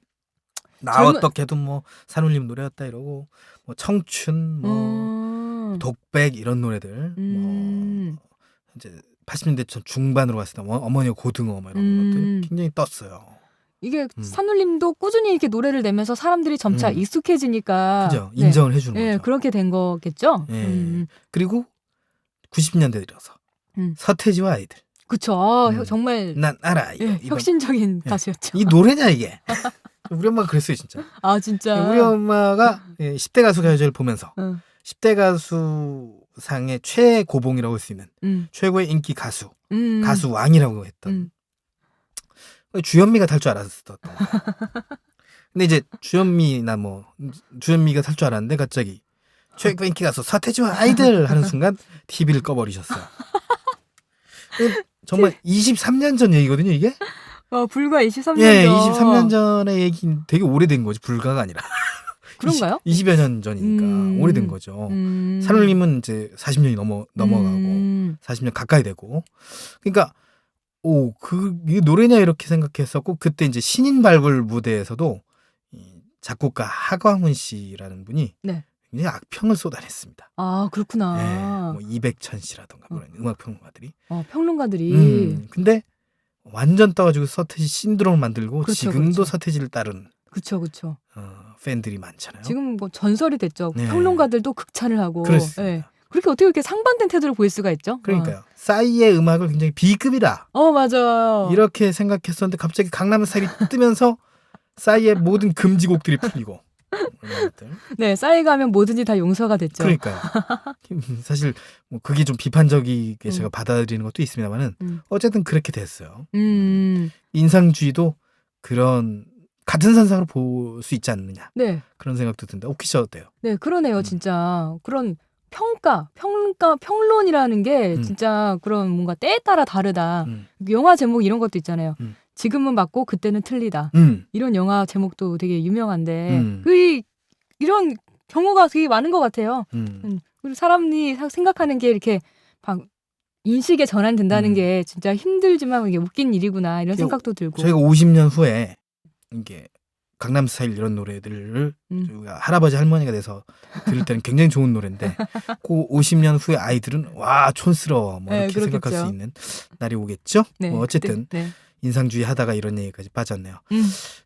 나 어떻게도 뭐 산울림 노래였다 이러고 뭐 청춘 뭐 독백 이런 노래들 뭐 이제 80년대 중반으로 갔을 때 어머니와 고등어 뭐 이런 것들 굉장히 떴어요. 이게 산울림도 꾸준히 이렇게 노래를 내면서 사람들이 점차 익숙해지니까 그죠. 인정을 해주는 거죠. 그렇게 된 거겠죠. 그리고 90년대 들어서 서태지와 아이들. 그쵸. 정말 난 알아. 혁신적인 가수였죠. 이 노래냐 이게. 우리 엄마가 그랬어요 진짜. 진짜. 우리 엄마가 10대 가수 가요제를 보면서 10대 가수상의 최고봉이라고 할 수 있는 최고의 인기 가수 가수 왕이라고 했던 주현미가 탈 줄 알았었던 근데 이제 주현미가 탈 줄 알았는데 갑자기 최고 인기 가수 서태지와 아이들 하는 순간 TV를 꺼버리셨어요. 정말 23년 전 얘기거든요 이게. 불과 23년 전. 23년 전의 얘기 되게 오래된 거지. 불가가 아니라 그런가요? 20여 년 전이니까 오래된 거죠. 산울림은 이제 40년이 넘어가고 40년 가까이 되고. 그러니까 이게 노래냐 이렇게 생각했었고, 그때 이제 신인 발굴 무대에서도 이 작곡가 하광훈 씨라는 분이 네. 굉장히 악평을 쏟아냈습니다. 아, 그렇구나. 네, 뭐 이백천 씨라던가 그런 음악 평론가들이. 평론가들이. 근데 완전 떠가지고 서태지 신드롬을 만들고 그렇죠, 지금도 그렇죠. 서태지를 따른 그렇죠. 팬들이 많잖아요. 지금 뭐 전설이 됐죠. 네. 평론가들도 극찬을 하고. 그렇습니다. 네. 그렇게 어떻게 그렇게 상반된 태도를 보일 수가 있죠? 그러니까요. 싸이의 음악을 굉장히 B급이다. 맞아요. 이렇게 생각했었는데 갑자기 강남스타일이 뜨면서 싸이의 모든 금지곡들이 풀리고. 네, 싸이가 하면 뭐든지 다 용서가 됐죠. 그러니까요. 사실 뭐 그게 좀 비판적이게 제가 받아들이는 것도 있습니다만은 어쨌든 그렇게 됐어요. 인상주의도 그런 같은 선상으로 볼 수 있지 않느냐. 네. 그런 생각도 든다. 오키 씨 어때요? 네, 그러네요. 진짜 그런 평론이라는 게 진짜 그런 뭔가 때에 따라 다르다. 영화 제목 이런 것도 있잖아요. 지금은 맞고 그때는 틀리다. 이런 영화 제목도 되게 유명한데 이런 경우가 되게 많은 것 같아요. 그리고 사람이 생각하는 게 이렇게 인식에 전환된다는 게 진짜 힘들지만 이게 웃긴 일이구나 이런 생각도 들고. 저희가 50년 후에 이게 강남스타일 이런 노래들을 저희가 할아버지 할머니가 돼서 들을 때는 굉장히 좋은 노래인데 그 50년 후에 아이들은 와 촌스러워 뭐 이렇게 생각할 수 있는 날이 오겠죠. 네, 뭐 어쨌든 네. 인상주의 하다가 이런 얘기까지 빠졌네요.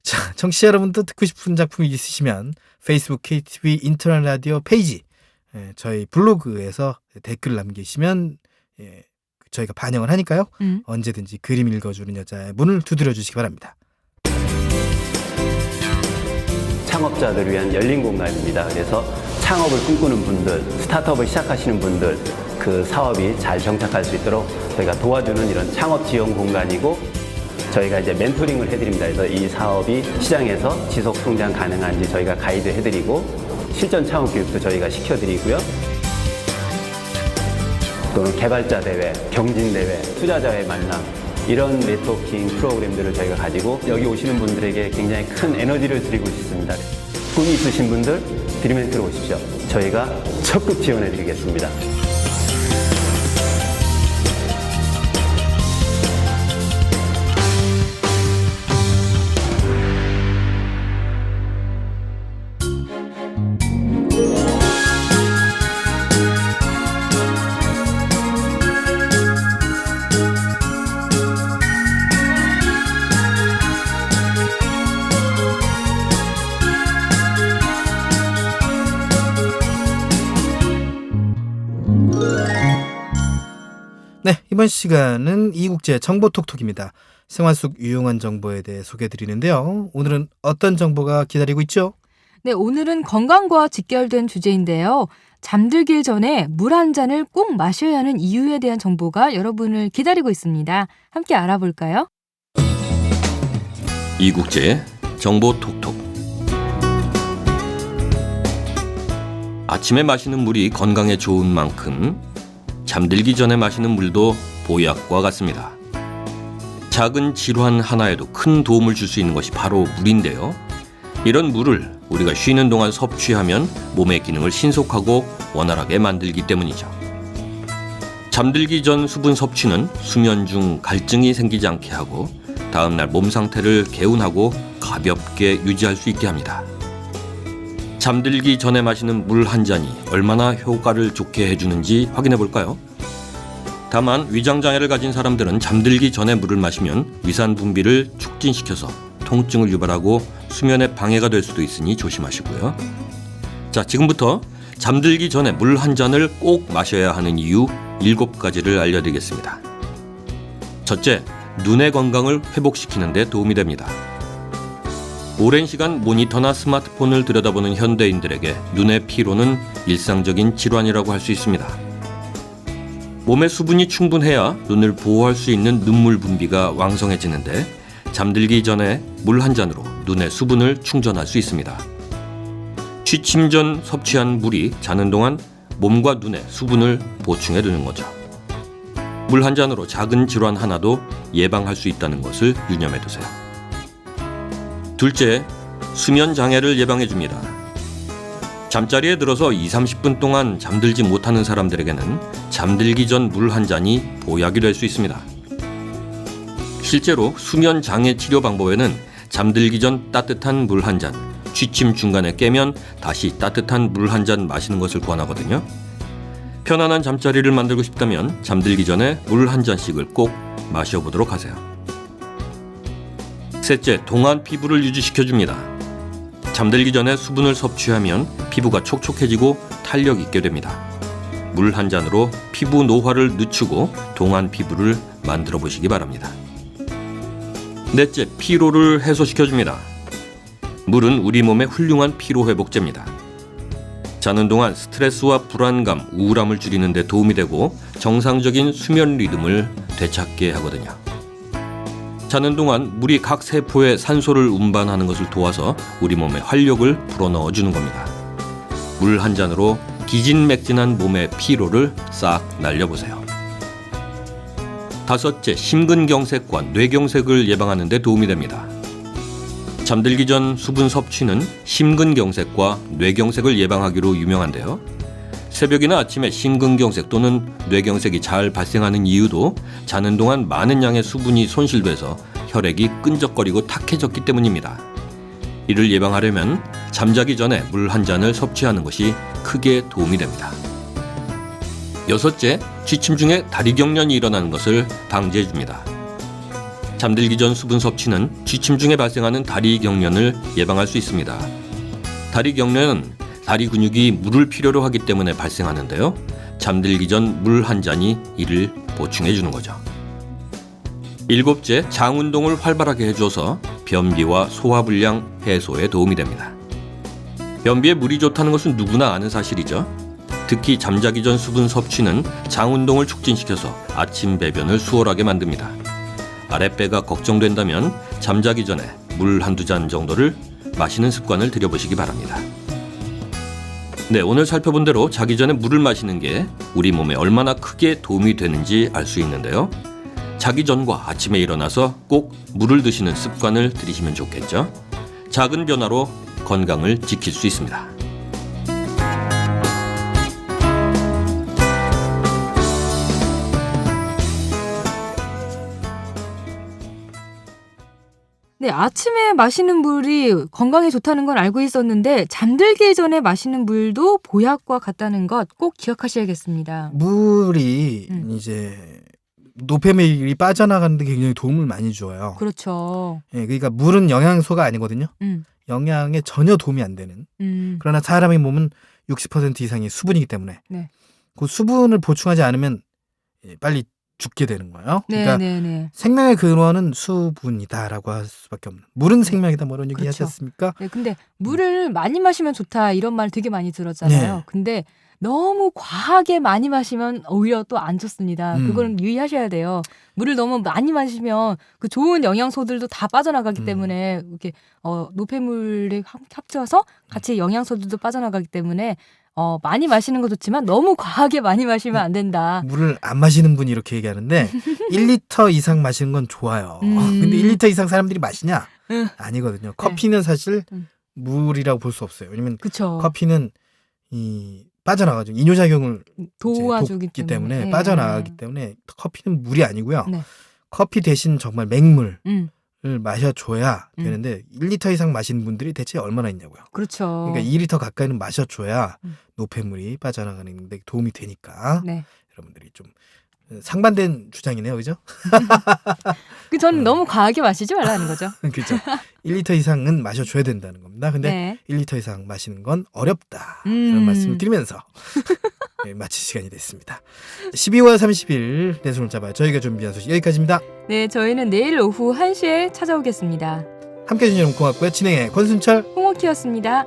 자, 청취자 여러분도 듣고 싶은 작품이 있으시면 페이스북 KTV 인터넷 라디오 페이지 저희 블로그에서 댓글 남기시면 저희가 반영을 하니까요. 언제든지 그림 읽어주는 여자의 문을 두드려 주시기 바랍니다. 창업자들을 위한 열린 공간입니다. 그래서 창업을 꿈꾸는 분들, 스타트업을 시작하시는 분들 그 사업이 잘 정착할 수 있도록 저희가 도와주는 이런 창업 지원 공간이고 저희가 이제 멘토링을 해드립니다. 그래서 이 사업이 시장에서 지속 성장 가능한지 저희가 가이드 해드리고 실전 창업 교육도 저희가 시켜드리고요. 또는 개발자 대회, 경진 대회, 투자자의 만남 이런 네트워킹 프로그램들을 저희가 가지고 여기 오시는 분들에게 굉장히 큰 에너지를 드리고 싶습니다. 꿈이 있으신 분들 드림멘트로 오십시오. 저희가 적극 지원해 드리겠습니다. 네, 이번 시간은 이국제 정보톡톡입니다. 생활 속 유용한 정보에 대해 소개해드리는데요. 오늘은 어떤 정보가 기다리고 있죠? 네, 오늘은 건강과 직결된 주제인데요. 잠들기 전에 물 한 잔을 꼭 마셔야 하는 이유에 대한 정보가 여러분을 기다리고 있습니다. 함께 알아볼까요? 이국제 정보톡톡. 아침에 마시는 물이 건강에 좋은 만큼 잠들기 전에 마시는 물도 보약과 같습니다. 작은 질환 하나에도 큰 도움을 줄 수 있는 것이 바로 물인데요. 이런 물을 우리가 쉬는 동안 섭취하면 몸의 기능을 신속하고 원활하게 만들기 때문이죠. 잠들기 전 수분 섭취는 수면 중 갈증이 생기지 않게 하고 다음날 몸 상태를 개운하고 가볍게 유지할 수 있게 합니다. 잠들기 전에 마시는 물 한 잔이 얼마나 효과를 좋게 해주는지 확인해 볼까요? 다만 위장장애를 가진 사람들은 잠들기 전에 물을 마시면 위산 분비를 촉진시켜서 통증을 유발하고 수면에 방해가 될 수도 있으니 조심하시고요. 자, 지금부터 잠들기 전에 물 한 잔을 꼭 마셔야 하는 이유 7가지를 알려드리겠습니다. 첫째, 눈의 건강을 회복시키는 데 도움이 됩니다. 오랜 시간 모니터나 스마트폰을 들여다보는 현대인들에게 눈의 피로는 일상적인 질환이라고 할 수 있습니다. 몸의 수분이 충분해야 눈을 보호할 수 있는 눈물 분비가 왕성해지는데 잠들기 전에 물 한 잔으로 눈의 수분을 충전할 수 있습니다. 취침 전 섭취한 물이 자는 동안 몸과 눈의 수분을 보충해 두는 거죠. 물 한 잔으로 작은 질환 하나도 예방할 수 있다는 것을 유념해 두세요. 둘째, 수면 장애를 예방해 줍니다. 잠자리에 들어서 20-30분 동안 잠들지 못하는 사람들에게는 잠들기 전 물 한 잔이 보약이 될 수 있습니다. 실제로 수면 장애 치료 방법에는 잠들기 전 따뜻한 물 한 잔, 취침 중간에 깨면 다시 따뜻한 물 한 잔 마시는 것을 권하거든요. 편안한 잠자리를 만들고 싶다면 잠들기 전에 물 한 잔씩을 꼭 마셔보도록 하세요. 셋째, 동안 피부를 유지시켜줍니다. 잠들기 전에 수분을 섭취하면 피부가 촉촉해지고 탄력 있게 됩니다. 물 한 잔으로 피부 노화를 늦추고 동안 피부를 만들어 보시기 바랍니다. 넷째, 피로를 해소시켜줍니다. 물은 우리 몸의 훌륭한 피로회복제입니다. 자는 동안 스트레스와 불안감, 우울함을 줄이는 데 도움이 되고 정상적인 수면 리듬을 되찾게 하거든요. 자는 동안 물이 각 세포에 산소를 운반하는 것을 도와서 우리 몸에 활력을 불어넣어 주는 겁니다. 물 한 잔으로 기진맥진한 몸의 피로를 싹 날려보세요. 다섯째, 심근경색과 뇌경색을 예방하는 데 도움이 됩니다. 잠들기 전 수분 섭취는 심근경색과 뇌경색을 예방하기로 유명한데요. 새벽이나 아침에 심근경색 또는 뇌경색이 잘 발생하는 이유도 자는 동안 많은 양의 수분이 손실돼서 혈액이 끈적거리고 탁해졌기 때문입니다. 이를 예방하려면 잠자기 전에 물 한 잔을 섭취하는 것이 크게 도움이 됩니다. 여섯째, 취침 중에 다리경련이 일어나는 것을 방지해줍니다. 잠들기 전 수분 섭취는 취침 중에 발생하는 다리경련을 예방할 수 있습니다. 다리경련은 다리 근육이 물을 필요로 하기 때문에 발생하는데요. 잠들기 전 물 한 잔이 이를 보충해 주는 거죠. 일곱째, 장 운동을 활발하게 해줘서 변비와 소화불량 해소에 도움이 됩니다. 변비에 물이 좋다는 것은 누구나 아는 사실이죠. 특히 잠자기 전 수분 섭취는 장 운동을 촉진시켜서 아침 배변을 수월하게 만듭니다. 아랫배가 걱정된다면 잠자기 전에 물 한두 잔 정도를 마시는 습관을 들여보시기 바랍니다. 네, 오늘 살펴본 대로 자기 전에 물을 마시는 게 우리 몸에 얼마나 크게 도움이 되는지 알 수 있는데요. 자기 전과 아침에 일어나서 꼭 물을 드시는 습관을 들이시면 좋겠죠. 작은 변화로 건강을 지킬 수 있습니다. 네, 아침에 마시는 물이 건강에 좋다는 건 알고 있었는데 잠들기 전에 마시는 물도 보약과 같다는 것 꼭 기억하셔야겠습니다. 물이 이제 노폐물이 빠져나가는 데 굉장히 도움을 많이 줘요. 그렇죠. 예, 그러니까 물은 영양소가 아니거든요. 영양에 전혀 도움이 안 되는. 그러나 사람의 몸은 60% 이상이 수분이기 때문에 네. 그 수분을 보충하지 않으면 빨리 죽게 되는 거예요. 그러니까 네. 생명의 근원은 수분이다라고 할 수밖에 없는. 물은 생명이다 뭐 이런 얘기 하지 않습니까? 네, 근데 물을 많이 마시면 좋다 이런 말 되게 많이 들었잖아요. 네. 근데 너무 과하게 많이 마시면 오히려 또 안 좋습니다. 그거는 유의하셔야 돼요. 물을 너무 많이 마시면 그 좋은 영양소들도 다 빠져나가기 때문에 이렇게 노폐물이 합쳐서 같이 영양소들도 빠져나가기 때문에 많이 마시는 거 좋지만 너무 과하게 많이 마시면 안 된다. 물을 안 마시는 분이 이렇게 얘기하는데 1리터 이상 마시는 건 좋아요. 근데 1리터 이상 사람들이 마시냐? 아니거든요. 커피는 사실 물이라고 볼 수 없어요. 왜냐면 그쵸. 커피는 빠져나가죠. 이뇨작용을 도와주기 돕기 때문에 때문에. 빠져나가기 때문에 커피는 물이 아니고요. 네. 커피 대신 정말 맹물을 음. 마셔줘야 되는데 1리터 이상 마시는 분들이 대체 얼마나 있냐고요. 그렇죠. 그러니까 2리터 가까이는 마셔줘야 노폐물이 빠져나가는 데 도움이 되니까 네. 여러분들이 좀 상반된 주장이네요. 그죠? 저는 너무 과하게 마시지 말라는 거죠. 그렇죠. 1리터 이상은 마셔줘야 된다는 겁니다. 근데 네. 1리터 이상 마시는 건 어렵다. 이런 말씀을 드리면서 네, 마칠 시간이 됐습니다. 12월 30일 내 손을 잡아요. 저희가 준비한 소식 여기까지입니다. 네, 저희는 내일 오후 1시에 찾아오겠습니다. 함께해 주신 여러분 고맙고요. 진행의 권순철 홍옥희였습니다.